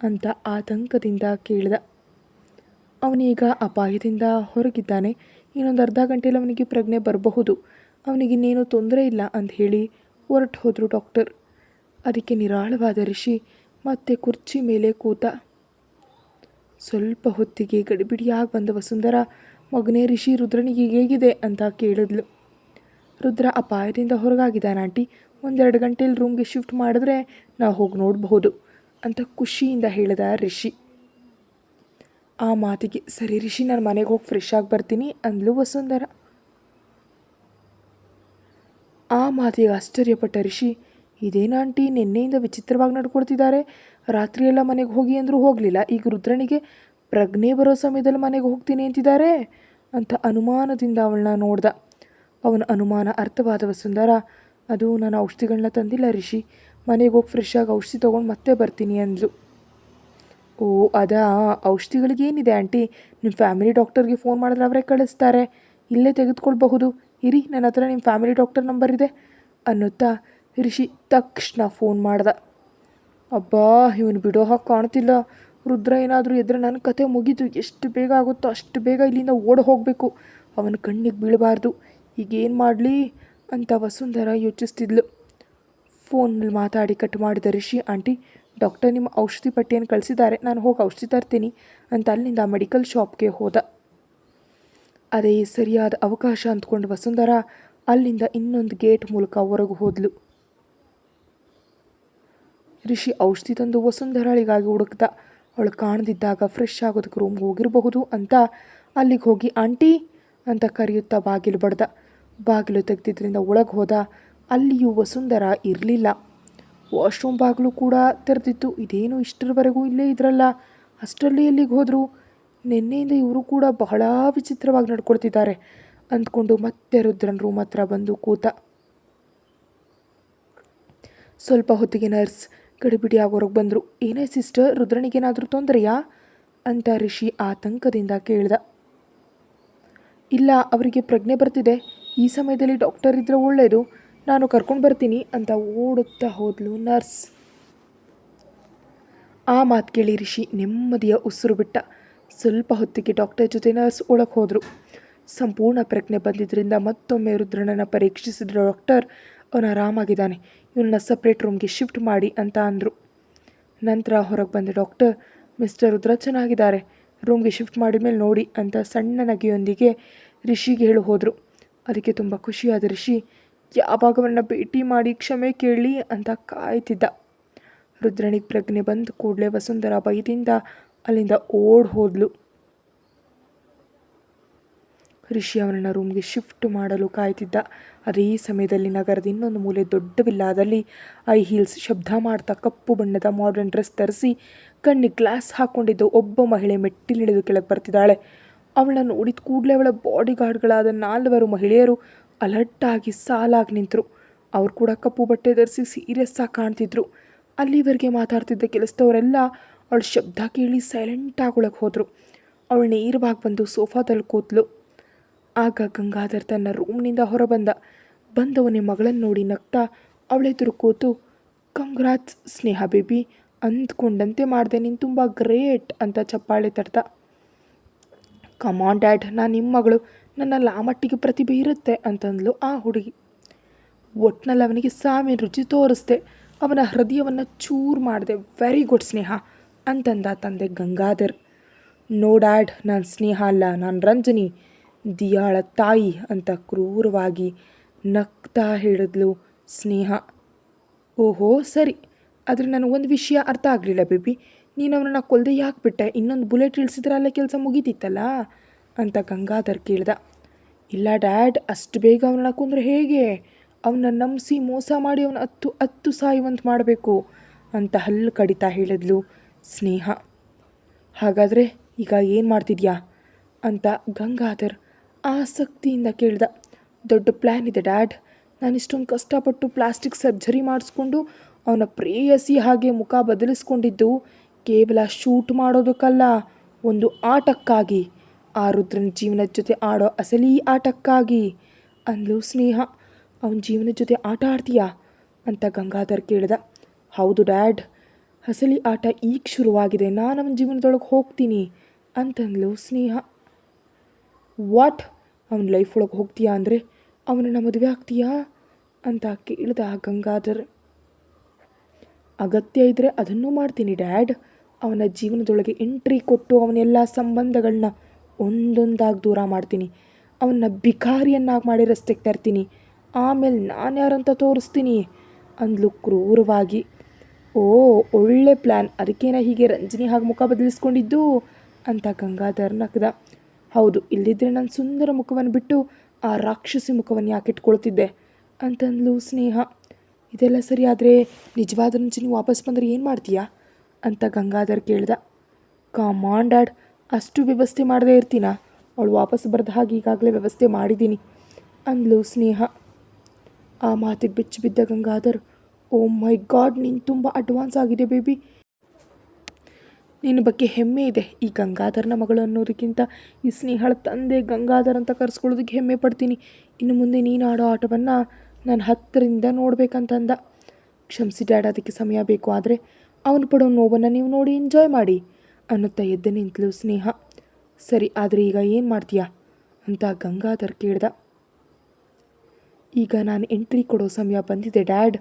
ಅಂತ ಆತಂಕದಿಂದ ಕೇಳಿದ. ಅವನೀಗ ಅಪಾಯದಿಂದ ಹೊರಗಿದ್ದಾನೆ, ಇನ್ನೊಂದು ಅರ್ಧ ಗಂಟೆಯಲ್ಲಿ ಅವನಿಗೆ ಪ್ರಜ್ಞೆ ಬರಬಹುದು ಅವನಿಗಿನ್ನೇನೂ ತೊಂದರೆ ಇಲ್ಲ ಅಂತ ಹೇಳಿ ಹೊರಟು ಹೋದರು ಡಾಕ್ಟರ್. ಅದಕ್ಕೆ ನಿರಾಳವಾದ ರಿಷಿ ಮತ್ತೆ ಕುರ್ಚಿ ಮೇಲೆ ಕೂತ. ಸ್ವಲ್ಪ ಹೊತ್ತಿಗೆ ಗಡಿಬಿಡಿಯಾಗಿ ಬಂದ ವಸುಂಧರಾ, ಮಗನೇ ರಿಷಿ ರುದ್ರನಿಗೆ ಹೇಗಿದೆ ಅಂತ ಕೇಳಿದ್ಲು. ರುದ್ರ ಅಪಾಯದಿಂದ ಹೊರಗಾಗಿದ್ದಾನೆ ಆಂಟಿ, 1-2 ಗಂಟೆಯಲ್ಲಿ ರೂಮ್ಗೆ ಶಿಫ್ಟ್ ಮಾಡಿದ್ರೆ ನಾವು ಹೋಗಿ ನೋಡಬಹುದು ಅಂತ ಖುಷಿಯಿಂದ ಹೇಳಿದ ರಿಷಿ. ಆ ಮಾತಿಗೆ ಸರಿ ರಿಷಿ, ನಾನು ಮನೆಗೆ ಹೋಗಿ ಫ್ರೆಶ್ ಆಗಿ ಬರ್ತೀನಿ ಅಂದ್ಲು ವಸುಂಧರಾ. ಆ ಮಾತಿಗೆ ಆಶ್ಚರ್ಯಪಟ್ಟ ರಿಷಿ, ಇದೇನು ಆಂಟಿ ನಿನ್ನೆಯಿಂದ ವಿಚಿತ್ರವಾಗಿ ನಡ್ಕೊಳ್ತಿದ್ದಾರೆ, ರಾತ್ರಿಯೆಲ್ಲ ಮನೆಗೆ ಹೋಗಿ ಅಂದರೂ ಹೋಗಲಿಲ್ಲ, ಈಗ ರುದ್ರನಿಗೆ ಪ್ರಜ್ಞೆ ಬರೋ ಸಮಯದಲ್ಲಿ ಮನೆಗೆ ಹೋಗ್ತೀನಿ ಅಂತಿದ್ದಾರೆ ಅಂತ ಅನುಮಾನದಿಂದ ಅವಳನ್ನ ನೋಡ್ದ. ಅವನ ಅನುಮಾನ ಅರ್ಥವಾದ ವಸುಂಧರಾ, ಅದು ನಾನು ಔಷಧಿಗಳನ್ನ ತಂದಿಲ್ಲ ರಿಷಿ, ಮನೆಗೆ ಹೋಗಿ ಫ್ರೆಶ್ ಆಗಿ ಔಷಧಿ ತೊಗೊಂಡು ಮತ್ತೆ ಬರ್ತೀನಿ ಅಂದ್ಲು. ಓ ಅದಾ, ಔಷಧಿಗಳಿಗೇನಿದೆ ಆಂಟಿ, ನಿಮ್ಮ ಫ್ಯಾಮಿಲಿ ಡಾಕ್ಟರ್ಗೆ ಫೋನ್ ಮಾಡಿದ್ರೆ ಅವರೇ ಕಳಿಸ್ತಾರೆ, ಇಲ್ಲೇ ತೆಗೆದುಕೊಳ್ಬಹುದು, ಇರಿ ನನ್ನ ಹತ್ರ ನಿಮ್ಮ ಫ್ಯಾಮಿಲಿ ಡಾಕ್ಟರ್ ನಂಬರ್ ಇದೆ ಅನ್ನುತ್ತಾ ರಿಷಿ ತಕ್ಷಣ ಫೋನ್ ಮಾಡ್ದ. ಅಬ್ಬಾ ಇವನು ಬಿಡೋ ಹಾಗೆ ಕಾಣ್ತಿಲ್ಲ, ರುದ್ರ ಏನಾದರೂ ಎದ್ರೆ ನನ್ನ ಕತೆ ಮುಗೀತು, ಎಷ್ಟು ಬೇಗ ಆಗುತ್ತೋ ಅಷ್ಟು ಬೇಗ ಇಲ್ಲಿಂದ ಓಡಿ ಹೋಗಬೇಕು, ಅವನ ಕಣ್ಣಿಗೆ ಬೀಳಬಾರ್ದು, ಈಗೇನು ಮಾಡಲಿ ಅಂತ ವಸುಂಧರಾ ಯೋಚಿಸ್ತಿದ್ಲು. ಫೋನಲ್ಲಿ ಮಾತಾಡಿ ಕಟ್ ಮಾಡಿದ ರಿಷಿ, ಆಂಟಿ ಡಾಕ್ಟರ್ ನಿಮ್ಮ ಔಷಧಿ ಪಟ್ಟಿಯನ್ನು ಕಳಿಸಿದ್ದಾರೆ, ನಾನು ಹೋಗಿ ಔಷಧಿ ತರ್ತೀನಿ ಅಂತ ಅಲ್ಲಿಂದ ಮೆಡಿಕಲ್ ಶಾಪ್ಗೆ ಹೋದ. ಅದೇ ಸರಿಯಾದ ಅವಕಾಶ ಅಂದ್ಕೊಂಡು ವಸುಂಧರಾ ಅಲ್ಲಿಂದ ಇನ್ನೊಂದು ಗೇಟ್ ಮೂಲಕ ಹೊರಗೆ ಹೋದ್ಲು. ರಿಷಿ ಔಷಧಿ ತಂದು ವಸುಂಧರಾಳಿಗಾಗಿ ಹುಡುಕ್ದ. ಅವಳು ಕಾಣದಿದ್ದಾಗ ಫ್ರೆಶ್ ಆಗೋದಕ್ಕೆ ರೂಮ್ಗೆ ಹೋಗಿರಬಹುದು ಅಂತ ಅಲ್ಲಿಗೆ ಹೋಗಿ ಆಂಟಿ ಅಂತ ಕರೆಯುತ್ತಾ ಬಾಗಿಲು ಬಡ್ದ. ಬಾಗಿಲು ತೆಗೆದಿದ್ದರಿಂದ ಒಳಗೆ ಹೋದ. ಅಲ್ಲಿಯೂ ವಸುಂಧರಾ ಇರಲಿಲ್ಲ. ವಾಶ್ರೂಮ್ ಬಾಗಿಲು ಕೂಡ ತೆರೆದಿತ್ತು. ಇದೇನು ಇಷ್ಟರವರೆಗೂ ಇಲ್ಲೇ ಇದ್ರಲ್ಲ, ಅಷ್ಟರಲ್ಲಿ ಎಲ್ಲಿಗೆ ಹೋದರು, ನಿನ್ನೆಯಿಂದ ಇವರು ಕೂಡ ಬಹಳ ವಿಚಿತ್ರವಾಗಿ ನಡ್ಕೊಳ್ತಿದ್ದಾರೆ ಅಂದ್ಕೊಂಡು ಮತ್ತೆ ರುದ್ರನ್ ರೂಮ್ ಹತ್ರ ಬಂದು ಕೂತ. ಸ್ವಲ್ಪ ಹೊತ್ತಿಗೆ ನರ್ಸ್ ಗಡಿಬಿಡಿಯಾಗಿ ಹೊರಗೆ ಬಂದರು. ಏನೇ ಸಿಸ್ಟರ್, ರುದ್ರನಿಗೇನಾದರೂ ತೊಂದರೆಯಾ ಅಂತ ರಿಷಿ ಆತಂಕದಿಂದ ಕೇಳ್ದ. ಇಲ್ಲ, ಅವರಿಗೆ ಪ್ರಜ್ಞೆ ಬರ್ತಿದೆ, ಈ ಸಮಯದಲ್ಲಿ ಡಾಕ್ಟರ್ ಇದ್ದರೆ ಒಳ್ಳೆಯದು, ನಾನು ಕರ್ಕೊಂಡು ಬರ್ತೀನಿ ಅಂತ ಓಡುತ್ತಾ ಹೋದ್ಲು ನರ್ಸ್. ಆ ಮಾತು ಕೇಳಿ ರಿಷಿ ನೆಮ್ಮದಿಯ ಉಸಿರು ಬಿಟ್ಟ. ಸ್ವಲ್ಪ ಹೊತ್ತಿಗೆ ಡಾಕ್ಟರ್ ಜೊತೆ ನರ್ಸ್ ಒಳಗೆ ಹೋದರು. ಸಂಪೂರ್ಣ ಪ್ರಜ್ಞೆ ಬಂದಿದ್ದರಿಂದ ಮತ್ತೊಮ್ಮೆ ರುದ್ರನನ್ನು ಪರೀಕ್ಷಿಸಿದ ಡಾಕ್ಟರ್, ಅವನು ಆರಾಮಾಗಿದ್ದಾನೆ, ಇವನನ್ನ ಸಪ್ರೇಟ್ ರೂಮ್ಗೆ ಶಿಫ್ಟ್ ಮಾಡಿ ಅಂತ ಅಂದರು. ನಂತರ ಹೊರಗೆ ಬಂದ ಡಾಕ್ಟರ್, ಮಿಸ್ಟರ್ ರುದ್ರ ಚೆನ್ನಾಗಿದ್ದಾರೆ, ರೂಮ್ಗೆ ಶಿಫ್ಟ್ ಮಾಡಿದ ಮೇಲೆ ನೋಡಿ ಅಂತ ಸಣ್ಣ ನಗೆಯೊಂದಿಗೆ ರಿಷಿಗೆ ಹೇಳಿ ಹೋದರು. ಅದಕ್ಕೆ ತುಂಬ ಖುಷಿಯಾದ ರಿಷಿ ಯಾವಾಗ ಅವನ್ನ ಭೇಟಿ ಮಾಡಿ ಕ್ಷಮೆ ಕೇಳಲಿ ಅಂತ ಕಾಯ್ತಿದ್ದ. ರುದ್ರನಿಗೆ ಪ್ರಜ್ಞೆ ಬಂದ ಕೂಡಲೇ ವಸುಂಧರಾ ಭಯದಿಂದ ಅಲ್ಲಿಂದ ಓಡ್ ಹೋದ್ಲು. ರಿಷಿ ಅವನನ್ನು ರೂಮ್ಗೆ ಶಿಫ್ಟ್ ಮಾಡಲು ಕಾಯ್ತಿದ್ದ. ಅದೇ ಸಮಯದಲ್ಲಿ ನಗರದ ಇನ್ನೊಂದು ಮೂಲೆ ದೊಡ್ಡ ವಿಲ್ಲಾದಲ್ಲಿ ಐ ಹೀಲ್ಸ್ ಶಬ್ದ ಮಾಡ್ತಾ ಕಪ್ಪು ಬಣ್ಣದ ಮಾಡರ್ನ್ ಡ್ರೆಸ್ ಧರಿಸಿ ಕಣ್ಣಿಗೆ ಗ್ಲಾಸ್ ಹಾಕ್ಕೊಂಡಿದ್ದು ಒಬ್ಬ ಮಹಿಳೆ ಮೆಟ್ಟಿಲಿಳಿದು ಕೆಳಗೆ ಬರ್ತಿದ್ದಾಳೆ. ಅವಳನ್ನ ನೋಡಿದ ಕೂಡಲೇ ಅವಳ ಬಾಡಿ ಗಾರ್ಡ್ಗಳಾದ 4 ಮಹಿಳೆಯರು ಅಲರ್ಟಾಗಿ ಸಾಲಾಗಿ ನಿಂತರು. ಅವ್ರು ಕೂಡ ಕಪ್ಪು ಬಟ್ಟೆ ಧರಿಸಿ ಸೀರಿಯಸ್ ಆಗಿ ಕಾಣ್ತಿದ್ರು. ಅಲ್ಲಿವರೆಗೆ ಮಾತಾಡ್ತಿದ್ದ ಕೆಲಸದವರೆಲ್ಲ ಅವಳ ಶಬ್ದ ಕೇಳಿ ಸೈಲೆಂಟಾಗಿ ಒಳಗೆ ಹೋದರು. ಅವಳು ನೇರವಾಗಿ ಬಂದು ಸೋಫಾದಲ್ಲಿ ಕೂತ್ಲು. ಆಗ ಗಂಗಾಧರ್ ತನ್ನ ರೂಮ್ನಿಂದ ಹೊರಬಂದ. ಬಂದವನೇ ಮಗಳನ್ನು ನೋಡಿ ನಗ್ತಾ ಅವಳೆದುರು ಕೂತು, ಕಂಗ್ರಾಟ್ಸ್ ಸ್ನೇಹ ಬೇಬಿ, ಅಂದ್ಕೊಂಡಂತೆ ಮಾಡಿದೆ, ನೀನು ತುಂಬ ಗ್ರೇಟ್ ಅಂತ ಚಪ್ಪಾಳೆ ತಡ್ದ. ಕಮಾನ್ ಡ್ಯಾಡ್, ನಾನು ನಿಮ್ಮ ಮಗಳು, ನನ್ನಲ್ಲಿ ಆ ಮಟ್ಟಿಗೆ ಪ್ರತಿಭೆ ಇರುತ್ತೆ ಅಂತಂದ್ಲು ಆ ಹುಡುಗಿ. ಒಟ್ನಲ್ಲಿ ಅವನಿಗೆ ಸಾವಿನ ರುಚಿ ತೋರಿಸ್ದೆ, ಅವನ ಹೃದಯವನ್ನು ಚೂರು ಮಾಡಿದೆ, ವೆರಿ ಗುಡ್ ಸ್ನೇಹ ಅಂತಂದ ತಂದೆ ಗಂಗಾಧರ್. ನೋ ಡ್ಯಾಡ್, ನಾನು ಸ್ನೇಹ ಅಲ್ಲ, ನಾನು ರಂಜನಿ, ದಿಯಾಳ ತಾಯಿ ಅಂತ ಕ್ರೂರವಾಗಿ ನಗ್ತಾ ಹೇಳಿದ್ಲು ಸ್ನೇಹ. ಓಹೋ ಸರಿ, ಆದರೆ ನನಗೊಂದು ವಿಷಯ ಅರ್ಥ ಆಗಲಿಲ್ಲ ಬೇಬಿ, ನೀನು ಅವನನ್ನು ಕೊಲ್ಲದೆ ಯಾಕೆ ಬಿಟ್ಟೆ, ಇನ್ನೊಂದು ಬುಲೆಟ್ ಇಳಿಸಿದ್ರೆ ಅಲ್ಲೇ ಕೆಲಸ ಮುಗೀತಿತ್ತಲ್ಲ ಅಂತ ಗಂಗಾಧರ್ ಕೇಳ್ದ. ಇಲ್ಲ ಡ್ಯಾಡ್, ಅಷ್ಟು ಬೇಗ ಅವನನ್ನು ಕೊಂದರೆ ಹೇಗೆ, ಅವನ್ನ ನಂಬಿಸಿ ಮೋಸ ಮಾಡಿ ಅವನ ಹತ್ತು ಸಾಯುವಂತ ಮಾಡಬೇಕು ಅಂತ ಹಲ್ಲು ಕಡಿತಾ ಹೇಳಿದ್ಲು ಸ್ನೇಹ. ಹಾಗಾದರೆ ಈಗ ಏನು ಮಾಡ್ತಿದ್ಯಾ ಅಂತ ಗಂಗಾಧರ್ ಆಸಕ್ತಿಯಿಂದ ಕೇಳ್ದ. ದೊಡ್ಡ ಪ್ಲ್ಯಾನ್ ಇದೆ ಡ್ಯಾಡ್, ನಾನು ಇಷ್ಟೊಂದು ಕಷ್ಟಪಟ್ಟು ಪ್ಲಾಸ್ಟಿಕ್ ಸರ್ಜರಿ ಮಾಡಿಸ್ಕೊಂಡು ಅವನ ಪ್ರೇಯಸಿ ಹಾಗೆ ಮುಖ ಬದಲಿಸ್ಕೊಂಡಿದ್ದು ಕೇವಲ ಶೂಟ್ ಮಾಡೋದಕ್ಕಲ್ಲ, ಒಂದು ಆಟಕ್ಕಾಗಿ, ಆ ರುದ್ರನ ಜೀವನದ ಜೊತೆ ಆಡೋ ಅಸಲಿ ಆಟಕ್ಕಾಗಿ ಅಂದ್ಲು ಸ್ನೇಹ. ಅವನ ಜೀವನದ ಜೊತೆ ಆಟ ಆಡ್ತೀಯಾ ಅಂತ ಗಂಗಾಧರ್ ಕೇಳ್ದ. ಹೌದು ಡ್ಯಾಡ್, ಅಸಲಿ ಆಟ ಈಗ ಶುರುವಾಗಿದೆ, ನಾನು ಅವನ ಜೀವನದೊಳಗೆ ಹೋಗ್ತೀನಿ ಅಂತಂದ್ಲು ಸ್ನೇಹ. ವಾಟ್, ಅವನ ಲೈಫ್ ಒಳಗೆ ಹೋಗ್ತೀಯಾ ಅಂದರೆ ಅವನನ್ನು ಮದುವೆ ಆಗ್ತೀಯಾ ಅಂತ ಕೇಳಿದ ಗಂಗಾಧರ್. ಅಗತ್ಯ ಇದ್ದರೆ ಅದನ್ನೂ ಮಾಡ್ತೀನಿ ಡ್ಯಾಡ್. ಅವನ ಜೀವನದೊಳಗೆ ಎಂಟ್ರಿ ಕೊಟ್ಟು ಅವನೆಲ್ಲ ಸಂಬಂಧಗಳನ್ನ ಒಂದೊಂದಾಗಿ ದೂರ ಮಾಡ್ತೀನಿ. ಅವನ್ನ ಭಿಕಾರಿಯನ್ನಾಗಿ ಮಾಡಿ ರಸ್ತೆಗೆ ತರ್ತೀನಿ. ಆಮೇಲೆ ನಾನು ಯಾರಂತ ತೋರಿಸ್ತೀನಿ ಅಂದ್ಲು ಕ್ರೂರವಾಗಿ. ಓ, ಒಳ್ಳೆ ಪ್ಲ್ಯಾನ್. ಅದಕ್ಕೇನ ಹೀಗೆ ರಂಜನಿ ಹಾಗೆ ಮುಖ ಬದಲಿಸ್ಕೊಂಡಿದ್ದು ಅಂತ ಗಂಗಾಧರ್ ನಕ್ದ. ಹೌದು, ಇಲ್ಲಿದ್ದರೆ ನನ್ನ ಸುಂದರ ಮುಖವನ್ನು ಬಿಟ್ಟು ಆ ರಾಕ್ಷಸಿ ಮುಖವನ್ನು ಯಾಕೆ ಇಟ್ಕೊಳ್ತಿದ್ದೆ ಅಂತಂದ್ಲು ಸ್ನೇಹ. ಇದೆಲ್ಲ ಸರಿ, ಆದರೆ ನಿಜವಾದ ರಂಜನಿ ವಾಪಸ್ ಬಂದರೆ ಏನು ಮಾಡ್ತೀಯಾ ಅಂತ ಗಂಗಾಧರ್ ಕೇಳ್ದ. ಕಮಾನ್ ಡ್ಯಾಡ್, ಅಷ್ಟು ವ್ಯವಸ್ಥೆ ಮಾಡದೇ ಇರ್ತೀನಾ? ಅವಳು ವಾಪಸ್ ಬರೆದ ಹಾಗೆ ಈಗಾಗಲೇ ವ್ಯವಸ್ಥೆ ಮಾಡಿದ್ದೀನಿ ಅಂದ್ಲು ಸ್ನೇಹ. ಆ ಮಾತಿಗೆ ಬೆಚ್ಚಿ ಬಿದ್ದ ಗಂಗಾಧರ್, ಓ ಮೈ ಗಾಡ್, ನೀನು ತುಂಬ ಅಡ್ವಾನ್ಸ್ ಆಗಿದೆ ಬೇಬಿ. ನಿನ್ನ ಬಗ್ಗೆ ಹೆಮ್ಮೆ ಇದೆ. ಈ ಗಂಗಾಧರ್ನ ಮಗಳು ಅನ್ನೋದಕ್ಕಿಂತ ಈ ಸ್ನೇಹಳ ತಂದೆ ಗಂಗಾಧರ್ ಅಂತ ಕರೆಸ್ಕೊಳ್ಳೋದಕ್ಕೆ ಹೆಮ್ಮೆ ಪಡ್ತೀನಿ. ಇನ್ನು ಮುಂದೆ ನೀನು ಆಡೋ ಆಟವನ್ನು ನಾನು ಹತ್ತಿರದಿಂದ ನೋಡಬೇಕಂತಂದ. ಕ್ಷಮಿಸಿ ಡ್ಯಾಡ್, ಅದಕ್ಕೆ ಸಮಯ ಬೇಕು. ಆದರೆ ಅವನು ಪಡೋ ನೋವನ್ನು ನೀವು ನೋಡಿ ಎಂಜಾಯ್ ಮಾಡಿ ಅನ್ನುತ್ತಾ ಎದ್ದು ನಿಂತಲು ಸ್ನೇಹ. ಸರಿ, ಆದರೆ ಈಗ ಏನು ಮಾಡ್ತೀಯಾ ಅಂತ ಗಂಗಾಧರ್ ಕೇಳ್ದ. ಈಗ ನಾನು ಎಂಟ್ರಿ ಕೊಡೋ ಸಮಯ ಬಂದಿದೆ ಡ್ಯಾಡ್.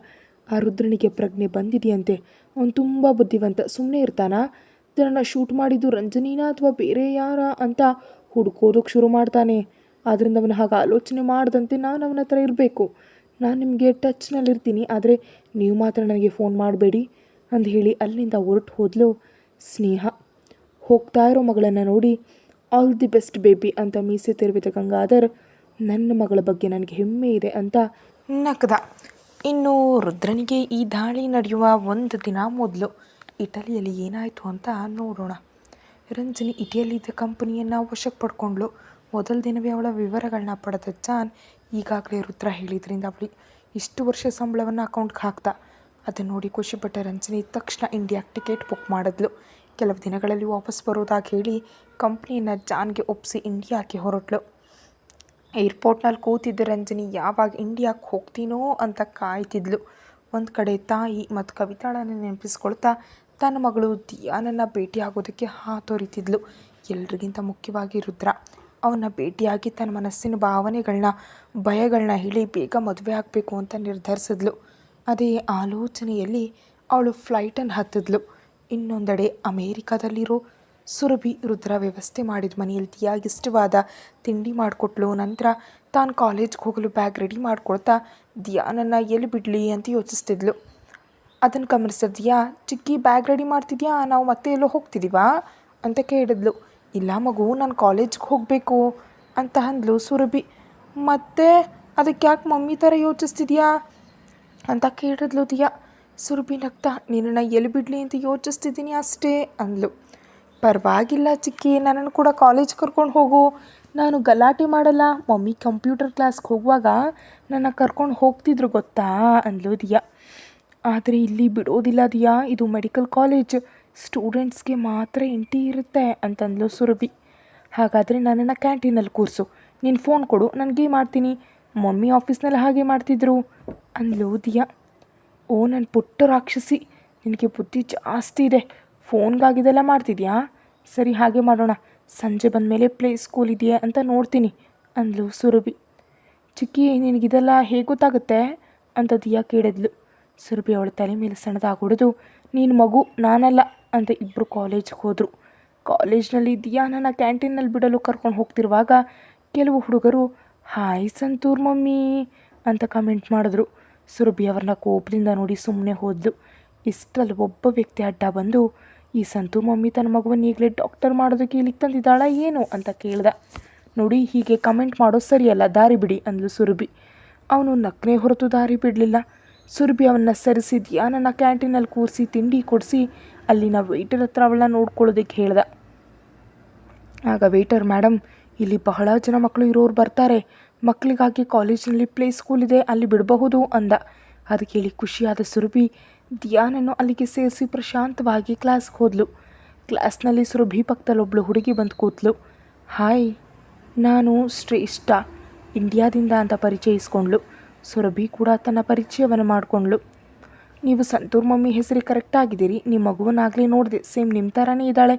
ಆ ರುದ್ರನಿಗೆ ಪ್ರಜ್ಞೆ ಬಂದಿದೆಯಂತೆ. ಅವನು ತುಂಬ ಬುದ್ಧಿವಂತ. ಸುಮ್ಮನೆ ಇರ್ತಾನಾ? ಇದನ್ನು ಶೂಟ್ ಮಾಡಿದ್ದು ರಂಜನಿನಾ ಅಥವಾ ಬೇರೆ ಯಾರ ಅಂತ ಹುಡ್ಕೋದಕ್ಕೆ ಶುರು ಮಾಡ್ತಾನೆ. ಆದ್ದರಿಂದ ಅವನು ಹಾಗೆ ಆಲೋಚನೆ ಮಾಡದಂತೆ ನಾನು ಅವನ ಹತ್ರ ಇರಬೇಕು. ನಾನು ನಿಮಗೆ ಟಚ್ನಲ್ಲಿರ್ತೀನಿ, ಆದರೆ ನೀವು ಮಾತ್ರ ನನಗೆ ಫೋನ್ ಮಾಡಬೇಡಿ ಅಂತ ಹೇಳಿ ಅಲ್ಲಿಂದ ಹೊರಟು ಹೋದ್ಲು ಸ್ನೇಹ. ಹೋಗ್ತಾ ಇರೋ ಮಗಳನ್ನು ನೋಡಿ ಆಲ್ ದಿ ಬೆಸ್ಟ್ ಬೇಬಿ ಅಂತ ಮೀಸೆ ತಿರುವಿದ ಗಂಗಾಧರ್, ನನ್ನ ಮಗಳ ಬಗ್ಗೆ ನನಗೆ ಹೆಮ್ಮೆ ಇದೆ ಅಂತ ನಕ್ದ. ಇನ್ನು ರುದ್ರನಿಗೆ ಈ ದಾಳಿ ನಡೆಯುವ ಒಂದು ದಿನ ಮೊದಲು ಇಟಲಿಯಲ್ಲಿ ಏನಾಯಿತು ಅಂತ ನೋಡೋಣ. ರಂಜನಿ ಇಟಲಿಯಲ್ಲಿದ್ದ ಕಂಪನಿಯನ್ನು ವಶಕ್ಕೆ ಪಡ್ಕೊಂಡ್ಳು. ಮೊದಲ ದಿನವೇ ಅವಳ ವಿವರಗಳನ್ನ ಪಡೆದ ಜಾನ್ ಈಗಾಗಲೇ ರುದ್ರ ಹೇಳಿದ್ರಿಂದ ಅವಳು ಇಷ್ಟು ವರ್ಷ ಸಂಬಳವನ್ನು ಅಕೌಂಟ್ಗೆ ಹಾಕ್ದ. ಅದನ್ನು ನೋಡಿ ಖುಷಿಪಟ್ಟ ರಂಜನಿ ತಕ್ಷಣ ಇಂಡಿಯಾಕ್ಕೆ ಟಿಕೆಟ್ ಬುಕ್ ಮಾಡಿದ್ಲು. ಕೆಲವು ದಿನಗಳಲ್ಲಿ ವಾಪಸ್ ಬರೋದಾಗಿ ಹೇಳಿ ಕಂಪ್ನಿಯನ್ನು ಜಾನ್ಗೆ ಒಪ್ಪಿಸಿ ಇಂಡಿಯಾಕ್ಕೆ ಹೊರಟ್ಲು. ಏರ್ಪೋರ್ಟ್ನಲ್ಲಿ ಕೂತಿದ್ದ ರಂಜನಿ ಯಾವಾಗ ಇಂಡಿಯಾಕ್ಕೆ ಹೋಗ್ತೀನೋ ಅಂತ ಕಾಯ್ತಿದ್ಲು. ಒಂದು ಕಡೆ ತಾಯಿ ಮತ್ತು ಕವಿತಾಳನ್ನು ನೆನಪಿಸ್ಕೊಳ್ತಾ ತನ್ನ ಮಗಳು ದಿಯಾನನ್ನು ಭೇಟಿಯಾಗೋದಕ್ಕೆ ಹಾತೊರಿತಿದ್ಲು. ಎಲ್ರಿಗಿಂತ ಮುಖ್ಯವಾಗಿ ರುದ್ರ ಅವನ್ನ ಭೇಟಿಯಾಗಿ ತನ್ನ ಮನಸ್ಸಿನ ಭಾವನೆಗಳನ್ನ ಭಯಗಳನ್ನ ಹೇಳಿ ಬೇಗ ಮದುವೆ ಆಗಬೇಕು ಅಂತ ನಿರ್ಧರಿಸಿದ್ಲು. ಅದೇ ಆಲೋಚನೆಯಲ್ಲಿ ಅವಳು ಫ್ಲೈಟನ್ನು ಹತ್ತಿದ್ಲು. ಇನ್ನೊಂದೆಡೆ ಅಮೇರಿಕಾದಲ್ಲಿರೋ ಸುರಭಿ ರುದ್ರ ವ್ಯವಸ್ಥೆ ಮಾಡಿದ ಮನೆಯಲ್ಲಿ ದಿಯಾಗೆ ಇಷ್ಟವಾದ ತಿಂಡಿ ಮಾಡಿಕೊಟ್ಲು. ನಂತರ ತಾನು ಕಾಲೇಜ್ಗೆ ಹೋಗಲು ಬ್ಯಾಗ್ ರೆಡಿ ಮಾಡ್ಕೊಳ್ತಾ ದಿಯಾನನ್ನು ಎಲ್ಲಿ ಬಿಡಲಿ ಅಂತ ಯೋಚಿಸ್ತಿದ್ಲು. ಅದನ್ನು ಗಮನಿಸಿದ ದಿಯಾ, ಚಿಕ್ಕಿ ಬ್ಯಾಗ್ ರೆಡಿ ಮಾಡ್ತಿದ್ಯಾ, ನಾವು ಮತ್ತೆ ಎಲ್ಲೋ ಹೋಗ್ತಿದ್ದೀವಾ ಅಂತ ಕೇಳಿದ್ಲು. ಇಲ್ಲ ಮಗು, ನಾನು ಕಾಲೇಜ್ಗೆ ಹೋಗಬೇಕು ಅಂತ ಅಂದ್ಲು ಸುರಭಿ. ಮತ್ತೆ ಅದಕ್ಕೆ ಯಾಕೆ ಮಮ್ಮಿ ಥರ ಯೋಚಿಸ್ತಿದ್ಯಾ ಅಂತ ಕೇಳಿದ್ಲು ದಿಯಾ. ಸುರಭಿ ನಗ್ತಾ, ನಿನ್ನನ್ನು ಎಲ್ಲಿ ಬಿಡಲಿ ಅಂತ ಯೋಚಿಸ್ತಿದ್ದೀನಿ ಅಷ್ಟೇ ಅಂದ್ಲು. ಪರವಾಗಿಲ್ಲ ಚಿಕ್ಕಿ, ನನ್ನನ್ನು ಕೂಡ ಕಾಲೇಜ್ ಕರ್ಕೊಂಡು ಹೋಗು, ನಾನು ಗಲಾಟೆ ಮಾಡಲ್ಲ. ಮಮ್ಮಿ ಕಂಪ್ಯೂಟರ್ ಕ್ಲಾಸ್ಗೆ ಹೋಗುವಾಗ ನನ್ನ ಕರ್ಕೊಂಡು ಹೋಗ್ತಿದ್ರು ಗೊತ್ತಾ ಅಂದ್ಲು ದಿಯಾ. ಆದರೆ ಇಲ್ಲಿ ಬಿಡೋದಿಲ್ಲ ದಿಯಾ, ಇದು ಮೆಡಿಕಲ್ ಕಾಲೇಜ್, ಸ್ಟೂಡೆಂಟ್ಸ್ಗೆ ಮಾತ್ರ ಎಂಟ್ರಿ ಇರುತ್ತೆ ಅಂತಂದ್ಲು ಸುರಭಿ. ಹಾಗಾದರೆ ನನ್ನನ್ನು ಕ್ಯಾಂಟೀನಲ್ಲಿ ಕೂರಿಸು, ನೀನು ಫೋನ್ ಕೊಡು, ನಾನು ಗೇಮ್ ಮಾಡ್ತೀನಿ. ಮಮ್ಮಿ ಆಫೀಸ್ನಲ್ಲಿ ಹಾಗೆ ಮಾಡ್ತಿದ್ರು ಅಂದ್ಲು ದಿಯಾ. ಓ ನನ್ನ ಪುಟ್ಟ ರಾಕ್ಷಸಿ, ನಿನಗೆ ಬುದ್ಧಿ ಜಾಸ್ತಿ ಇದೆ. ಫೋನ್ಗಾಗಿದೆಲ್ಲ ಮಾಡ್ತಿದ್ಯಾ? ಸರಿ, ಹಾಗೆ ಮಾಡೋಣ. ಸಂಜೆ ಬಂದಮೇಲೆ ಪ್ಲೇ ಸ್ಕೂಲ್ ಇದೆಯಾ ಅಂತ ನೋಡ್ತೀನಿ ಅಂದ್ಲು ಸುರಭಿ. ಚಿಕ್ಕಿ, ನಿನಗಿದೆಲ್ಲ ಹೇಗೆ ಗೊತ್ತಾಗುತ್ತೆ ಅಂತ ದಿಯಾ ಕೇಳಿದ್ಲು. ಸುರಭಿ ಅವಳ ತಲೆ ಮೇಲೆ ಸಣ್ಣದಾಗಿ ಹೊಡೆದು, ನೀನು ಮಗು, ನಾನಲ್ಲ ಅಂತ ಇಬ್ಬರು ಕಾಲೇಜ್ಗೆ ಹೋದರು. ಕಾಲೇಜ್ನಲ್ಲಿ ದಿಯಾನನ್ನು ಕ್ಯಾಂಟೀನಲ್ಲಿ ಬಿಡಲು ಕರ್ಕೊಂಡು ಹೋಗ್ತಿರುವಾಗ ಕೆಲವು ಹುಡುಗರು ಹಾಯ್ ಸಂತೂರ್ ಮಮ್ಮಿ ಅಂತ ಕಮೆಂಟ್ ಮಾಡಿದ್ರು. ಸುರಭಿ ಅವ್ರನ್ನ ಕೋಪದಿಂದ ನೋಡಿ ಸುಮ್ಮನೆ ಹೋದ್ಲು. ಇಷ್ಟರಲ್ಲಿ ಒಬ್ಬ ವ್ಯಕ್ತಿ ಅಡ್ಡ ಬಂದು, ಈ ಸಂತೂರ್ ಮಮ್ಮಿ ತನ್ನ ಮಗುವನ್ನು ಈಗಲೇ ಡಾಕ್ಟರ್ ಮಾಡೋದಕ್ಕೆ ಇಲ್ಲಿಗೆ ತಂದಿದ್ದಾಳ ಏನು ಅಂತ ಕೇಳ್ದ. ನೋಡಿ, ಹೀಗೆ ಕಮೆಂಟ್ ಮಾಡೋದು ಸರಿಯಲ್ಲ, ದಾರಿ ಬಿಡಿ ಅಂದ್ಲು ಸುರಭಿ. ಅವನು ನಕ್ಕನೆ ಹೊರತು ದಾರಿ ಬಿಡಲಿಲ್ಲ. ಸುರಭಿ ಅವನ್ನ ಸರಿಸಿ ದಿಯಾನನ್ನು ಕ್ಯಾಂಟೀನಲ್ಲಿ ಕೂರಿಸಿ ತಿಂಡಿ ಕೊಡಿಸಿ ಅಲ್ಲಿನ ವೆಯ್ಟರ್ ಹತ್ರ ಅವಳನ್ನ ನೋಡ್ಕೊಳ್ಳೋದಕ್ಕೆ ಹೇಳ್ದ. ಆಗ ವೆಯ್ಟರ್, ಮೇಡಮ್, ಇಲ್ಲಿ ಬಹಳ ಜನ ಮಕ್ಕಳು ಇರೋರು ಬರ್ತಾರೆ, ಮಕ್ಕಳಿಗಾಗಿ ಕಾಲೇಜಿನಲ್ಲಿ ಪ್ಲೇ ಸ್ಕೂಲ್ ಇದೆ, ಅಲ್ಲಿ ಬಿಡಬಹುದು ಅಂದ. ಅದು ಕೇಳಿ ಖುಷಿಯಾದ ಸುರಭಿ ದಿಯಾನನ್ನು ಅಲ್ಲಿಗೆ ಸೇರಿಸಿ ಪ್ರಶಾಂತವಾಗಿ ಕ್ಲಾಸ್ಗೆ ಹೋದ್ಲು. ಕ್ಲಾಸ್ನಲ್ಲಿ ಸುರಭಿ ಪಕ್ಕದಲ್ಲಿ ಒಬ್ಬಳು ಹುಡುಗಿ ಬಂದು ಕೂತ್ಲು. ಹಾಯ್, ನಾನು ಶ್ರೇಷ್ಠ, ಇಂಡಿಯಾದಿಂದ ಅಂತ ಪರಿಚಯಿಸ್ಕೊಂಡ್ಳು. ಸುರಭಿ ಕೂಡ ತನ್ನ ಪರಿಚಯವನ್ನು ಮಾಡಿಕೊಂಡ್ಳು. ನೀವು ಸಂತೂರ್ ಮಮ್ಮಿ ಹೆಸರು ಕರೆಕ್ಟಾಗಿದ್ದೀರಿ, ನಿಮ್ಮ ಮಗುವನ್ನಾಗಲೇ ನೋಡಿದೆ, ಸೇಮ್ ನಿಮ್ಮ ಥರನೇ ಇದ್ದಾಳೆ.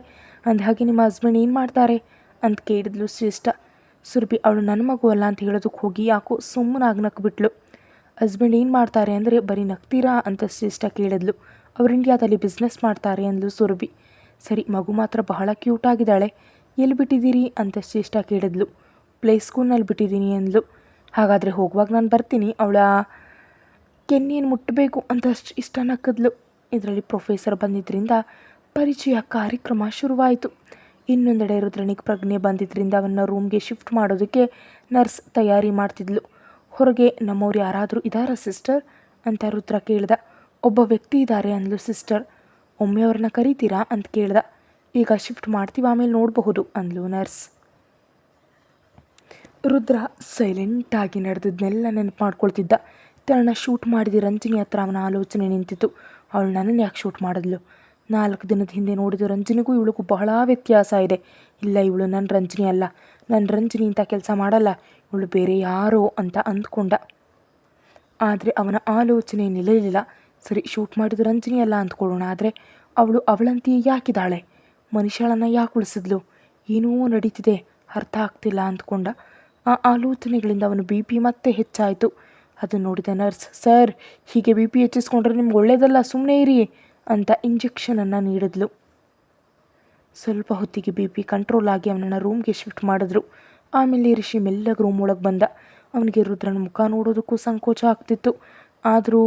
ಅಂದಹಾಗೆ ನಿಮ್ಮ ಹಸ್ಬೆಂಡ್ ಏನು ಮಾಡ್ತಾರೆ ಅಂತ ಕೇಳಿದ್ಲು ಶ್ರೇಷ್ಠ. ಸುರಭಿ ಅವಳು ನನ್ನ ಮಗು ಅಲ್ಲ ಅಂತ ಹೇಳೋದಕ್ಕೆ ಹೋಗಿ ಯಾಕೋ ಸುಮ್ಮನಾಗಿ ನಕ್ಬಿಟ್ಲು. ಹಸ್ಬೆಂಡ್ ಏನು ಮಾಡ್ತಾರೆ ಅಂದರೆ ಬರೀ ನಗ್ತೀರಾ ಅಂತ ಇಷ್ಟ ಕೇಳಿದ್ಲು. ಅವ್ರು ಇಂಡಿಯಾದಲ್ಲಿ ಬಿಸ್ನೆಸ್ ಮಾಡ್ತಾರೆ ಅಂದ್ಲು ಸುರಭಿ. ಸರಿ, ಮಗು ಮಾತ್ರ ಬಹಳ ಕ್ಯೂಟ್ ಆಗಿದ್ದಾಳೆ, ಎಲ್ಲಿ ಬಿಟ್ಟಿದ್ದೀರಿ ಅಂತ ಇಷ್ಟ ಕೇಳಿದ್ಲು. ಪ್ಲೇ ಸ್ಕೂಲ್ನಲ್ಲಿ ಬಿಟ್ಟಿದ್ದೀನಿ ಅಂದ್ಲು. ಹಾಗಾದರೆ ಹೋಗುವಾಗ ನಾನು ಬರ್ತೀನಿ, ಅವಳ ಕೆನ್ನೇನು ಮುಟ್ಟಬೇಕು ಅಂತ ಇಷ್ಟ ನಕ್ಕದ್ಲು. ಇದರಲ್ಲಿ ಪ್ರೊಫೆಸರ್ ಬಂದಿದ್ದರಿಂದ ಪರಿಚಯ ಕಾರ್ಯಕ್ರಮ ಶುರುವಾಯಿತು. ಇನ್ನೊಂದೆಡೆ ರುದ್ರನಿಗೆ ಪ್ರಜ್ಞೆ ಬಂದಿದ್ದರಿಂದ ಅವನ್ನ ರೂಮ್ಗೆ ಶಿಫ್ಟ್ ಮಾಡೋದಕ್ಕೆ ನರ್ಸ್ ತಯಾರಿ ಮಾಡ್ತಿದ್ಲು. ಹೊರಗೆ ನಮ್ಮವ್ರು ಯಾರಾದರೂ ಇದ್ದಾರಾ ಸಿಸ್ಟರ್ ಅಂತ ರುದ್ರ ಕೇಳ್ದ. ಒಬ್ಬ ವ್ಯಕ್ತಿ ಇದ್ದಾರೆ ಅಂದ್ಲು ಸಿಸ್ಟರ್. ಒಮ್ಮೆ ಅವ್ರನ್ನ ಕರೀತೀರಾ ಅಂತ ಕೇಳ್ದ. ಈಗ ಶಿಫ್ಟ್ ಮಾಡ್ತೀವಿ, ಆಮೇಲೆ ನೋಡಬಹುದು ಅಂದ್ಲು ನರ್ಸ್. ರುದ್ರ ಸೈಲೆಂಟಾಗಿ ನಡೆದಿದ್ದನ್ನೆಲ್ಲ ನೆನಪು ಮಾಡ್ಕೊಳ್ತಿದ್ದ. ತನ್ನ ಶೂಟ್ ಮಾಡಿದ ರಂಜಿನಿ ಹತ್ರ ಅವನ ಆಲೋಚನೆ ನಿಂತಿತ್ತು. ಅವಳು ನನ್ನನ್ನು ಯಾಕೆ ಶೂಟ್ ಮಾಡಿದ್ಲು? 4 ದಿನದ ಹಿಂದೆ ನೋಡಿದ ರಂಜಿನಿಗೂ ಇವಳಿಗೂ ಬಹಳ ವ್ಯತ್ಯಾಸ ಇದೆ. ಇಲ್ಲ, ಇವಳು ನನ್ನ ರಂಜಿನಿ ಅಲ್ಲ, ನನ್ನ ರಂಜಿನಿ ಇಂಥ ಕೆಲಸ ಮಾಡಲ್ಲ, ಇವಳು ಬೇರೆ ಯಾರೋ ಅಂತ ಅಂದ್ಕೊಂಡ. ಆದರೆ ಅವನ ಆಲೋಚನೆ ನಿಲ್ಲಲಿಲ್ಲ. ಸರಿ, ಶೂಟ್ ಮಾಡಿದ ರಂಜಿನಿ ಅಲ್ಲ ಅಂದ್ಕೊಳ್ಳೋಣ, ಆದರೆ ಅವಳು ಅವಳಂತೆಯೇ ಯಾಕಿದ್ದಾಳೆ? ಮನುಷ್ಯಳನ್ನು ಯಾಕೆ ಉಳಿಸಿದ್ಲು? ಏನೋ ನಡೀತಿದೆ, ಅರ್ಥ ಆಗ್ತಿಲ್ಲ ಅಂದ್ಕೊಂಡ. ಆ ಆಲೋಚನೆಗಳಿಂದ ಅವನು BP ಮತ್ತೆ ಹೆಚ್ಚಾಯಿತು. ಅದನ್ನು ನೋಡಿದ ನರ್ಸ್, ಸರ್, ಹೀಗೆ BP ಹೆಚ್ಚಿಸ್ಕೊಂಡ್ರೆ ನಿಮ್ಗೆ ಒಳ್ಳೇದಲ್ಲ, ಸುಮ್ಮನೆ ಇರಿ ಅಂತ ಇಂಜೆಕ್ಷನನ್ನು ನೀಡಿದ್ಲು. ಸ್ವಲ್ಪ ಹೊತ್ತಿಗೆ BP ಕಂಟ್ರೋಲ್ ಆಗಿ ಅವನನ್ನು ರೂಮ್ಗೆ ಶಿಫ್ಟ್ ಮಾಡಿದ್ರು. ಆಮೇಲೆ ರಿಷಿ ಮೆಲ್ಲಗೆ ರೂಮ್ ಒಳಗೆ ಬಂದ. ಅವನಿಗೆ ರುದ್ರನ ಮುಖ ನೋಡೋದಕ್ಕೂ ಸಂಕೋಚ ಆಗ್ತಿತ್ತು. ಆದರೂ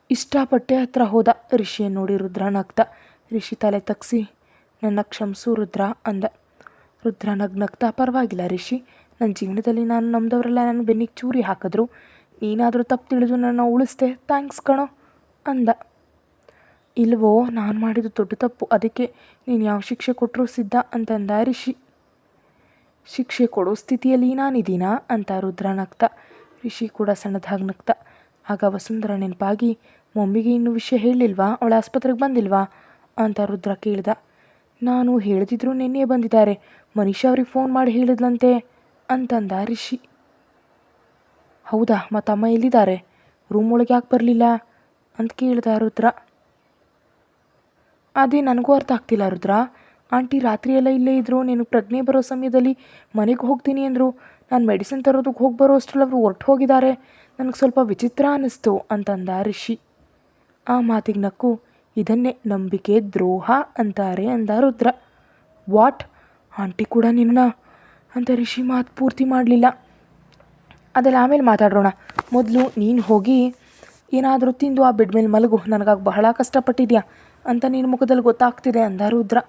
ಇಷ್ಟಪಟ್ಟೆ ಹತ್ರ ಹೋದ. ರಿಷಿಯನ್ನು ನೋಡಿ ರುದ್ರ ನಗ್ದ. ರಿಷಿ ತಲೆ ತಗ್ಸಿ, ನನ್ನ ಕ್ಷಮಿಸು ರುದ್ರ ಅಂದ. ರುದ್ರ ನಗ್ನಗ್ತಾ, ಪರವಾಗಿಲ್ಲ ರಿಷಿ, ನನ್ನ ಜೀವನದಲ್ಲಿ ನಾನು ನಮ್ಮದವರೆಲ್ಲ ನನ್ನ ಬೆನ್ನಿಗೆ ಚೂರಿ ಹಾಕಿದ್ರು, ನೀನಾದರೂ ತಪ್ಪು ತಿಳಿದು ನನ್ನ ಉಳಿಸ್ದೆ, ಥ್ಯಾಂಕ್ಸ್ ಕಣೋ ಅಂದ. ಇಲ್ವೋ, ನಾನು ಮಾಡಿದ್ದು ದೊಡ್ಡ ತಪ್ಪು, ಅದಕ್ಕೆ ನೀನು ಯಾವ ಶಿಕ್ಷೆ ಕೊಟ್ಟರೂ ಸಿದ್ಧ ಅಂತಂದ ರಿಷಿ. ಶಿಕ್ಷೆ ಕೊಡೋ ಸ್ಥಿತಿಯಲ್ಲಿ ನಾನಿದ್ದೀನಾ ಅಂತ ರುದ್ರ ನಗ್ತ. ರಿಷಿ ಕೂಡ ಸಣ್ಣದಾಗಿ ನಗ್ತ. ಆಗ ವಸುಂಧರ ನೆನಪಾಗಿ, ಮಮ್ಮಿಗೆ ಇನ್ನೂ ವಿಷಯ ಹೇಳಿಲ್ವಾ, ಅವಳ ಆಸ್ಪತ್ರೆಗೆ ಬಂದಿಲ್ವಾ ಅಂತ ರುದ್ರ ಕೇಳ್ದ. ನಾನು ಹೇಳ್ದಿದ್ರು ನಿನ್ನೆ ಬಂದಿದ್ದಾರೆ, ಮನೀಷಾ ಅವ್ರಿಗೆ ಫೋನ್ ಮಾಡಿ ಹೇಳಿದ್ಲಂತೆ ಅಂತಂದ ರಿಷಿ. ಹೌದಾ, ಮತ್ತಮ್ಮ ಎಲ್ಲಿದ್ದಾರೆ? ರೂಮ್ ಒಳಗೆ ಯಾಕೆ ಬರಲಿಲ್ಲ ಅಂತ ಕೇಳ್ದ ರುದ್ರ. ಅದೇ ನನಗೂ ಅರ್ಥ ಆಗ್ತಿಲ್ಲ ರುದ್ರ. ಆಂಟಿ ರಾತ್ರಿಯೆಲ್ಲ ಇಲ್ಲೇ ಇದ್ದರು, ನೀನು ಪ್ರಜ್ಞೆ ಬರೋ ಸಮಯದಲ್ಲಿ ಮನೆಗೆ ಹೋಗ್ತೀನಿ ಅಂದರು. ನಾನು ಮೆಡಿಸಿನ್ ತರೋದಕ್ಕೆ ಹೋಗಿ ಬರೋ ಅಷ್ಟರಲ್ಲಿ ಅವರು ಹೊರಟು ಹೋಗಿದ್ದಾರೆ. ನನಗೆ ಸ್ವಲ್ಪ ವಿಚಿತ್ರ ಅನ್ನಿಸ್ತು ಅಂತಂದ ರಿಷಿ. ಆ ಮಾತಿಗೆ ನಕ್ಕು, ಇದನ್ನೇ ನಂಬಿಕೆ ದ್ರೋಹ ಅಂತಾರೆ ಅಂದ ರುದ್ರ. ವಾಟ್, ಆಂಟಿ ಕೂಡ ನಿನ್ನ ಅಂತ ರಿಷಿ ಮಾತು ಪೂರ್ತಿ ಮಾಡಲಿಲ್ಲ. ಅದೆಲ್ಲ ಆಮೇಲೆ ಮಾತಾಡೋಣ, ಮೊದಲು ನೀನು ಹೋಗಿ ಏನಾದರೂ ತಿಂದು ಆ ಬೆಡ್ ಮೇಲೆ ಮಲಗು, ನನಗಾಗಿ ಬಹಳ ಕಷ್ಟಪಟ್ಟಿದ್ಯಾ ಅಂತ ನಿನ್ನ ಮುಖದಲ್ಲಿ ಗೊತ್ತಾಗ್ತಿದೆ ಅಂದ ರುದ್ರ.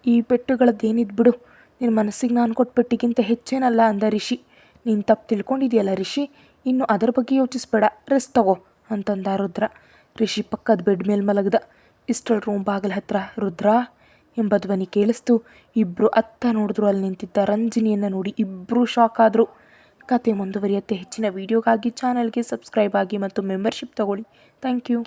ಈ ಪೆಟ್ಟುಗಳದ್ದೇನಿದ್ದು ಬಿಡು, ನಿನ್ನ ಮನಸ್ಸಿಗೆ ನಾನು ಕೊಟ್ಟ ಪೆಟ್ಟಿಗಿಂತ ಹೆಚ್ಚೇನಲ್ಲ ಅಂದ ರಿಷಿ. ನೀನು ತಪ್ಪು ತಿಳ್ಕೊಂಡಿದೆಯಲ್ಲ ರಿಷಿ, ಇನ್ನು ಅದರ ಬಗ್ಗೆ ಯೋಚಿಸ್ಬೇಡ, ರೆಸ್ಟ್ ತಗೋ ಅಂತಂದ ರುದ್ರ. ರಿಷಿ ಪಕ್ಕದ ಬೆಡ್ ಮೇಲೆ ಮಲಗ್ದ. ಇಷ್ಟರ ರೂಮ್ ಬಾಗಿಲ ಹತ್ರ ರುದ್ರ ಎಂಬ ಧ್ವನಿ ಕೇಳಿಸ್ತು. ಇಬ್ಬರು ಅತ್ತ ನೋಡಿದ್ರು. ಅಲ್ಲಿ ನಿಂತಿದ್ದ ರಂಜಿನಿಯನ್ನು ನೋಡಿ ಇಬ್ಬರು ಶಾಕ್ ಆದರು. ಕತೆ ಮುಂದುವರಿಯುತ್ತೆ. ಹೆಚ್ಚಿನ ವೀಡಿಯೋಗಾಗಿ ಚಾನಲ್ಗೆ ಸಬ್ಸ್ಕ್ರೈಬ್ ಆಗಿ ಮತ್ತು ಮೆಂಬರ್ಶಿಪ್ ತಗೊಳ್ಳಿ. Thank you.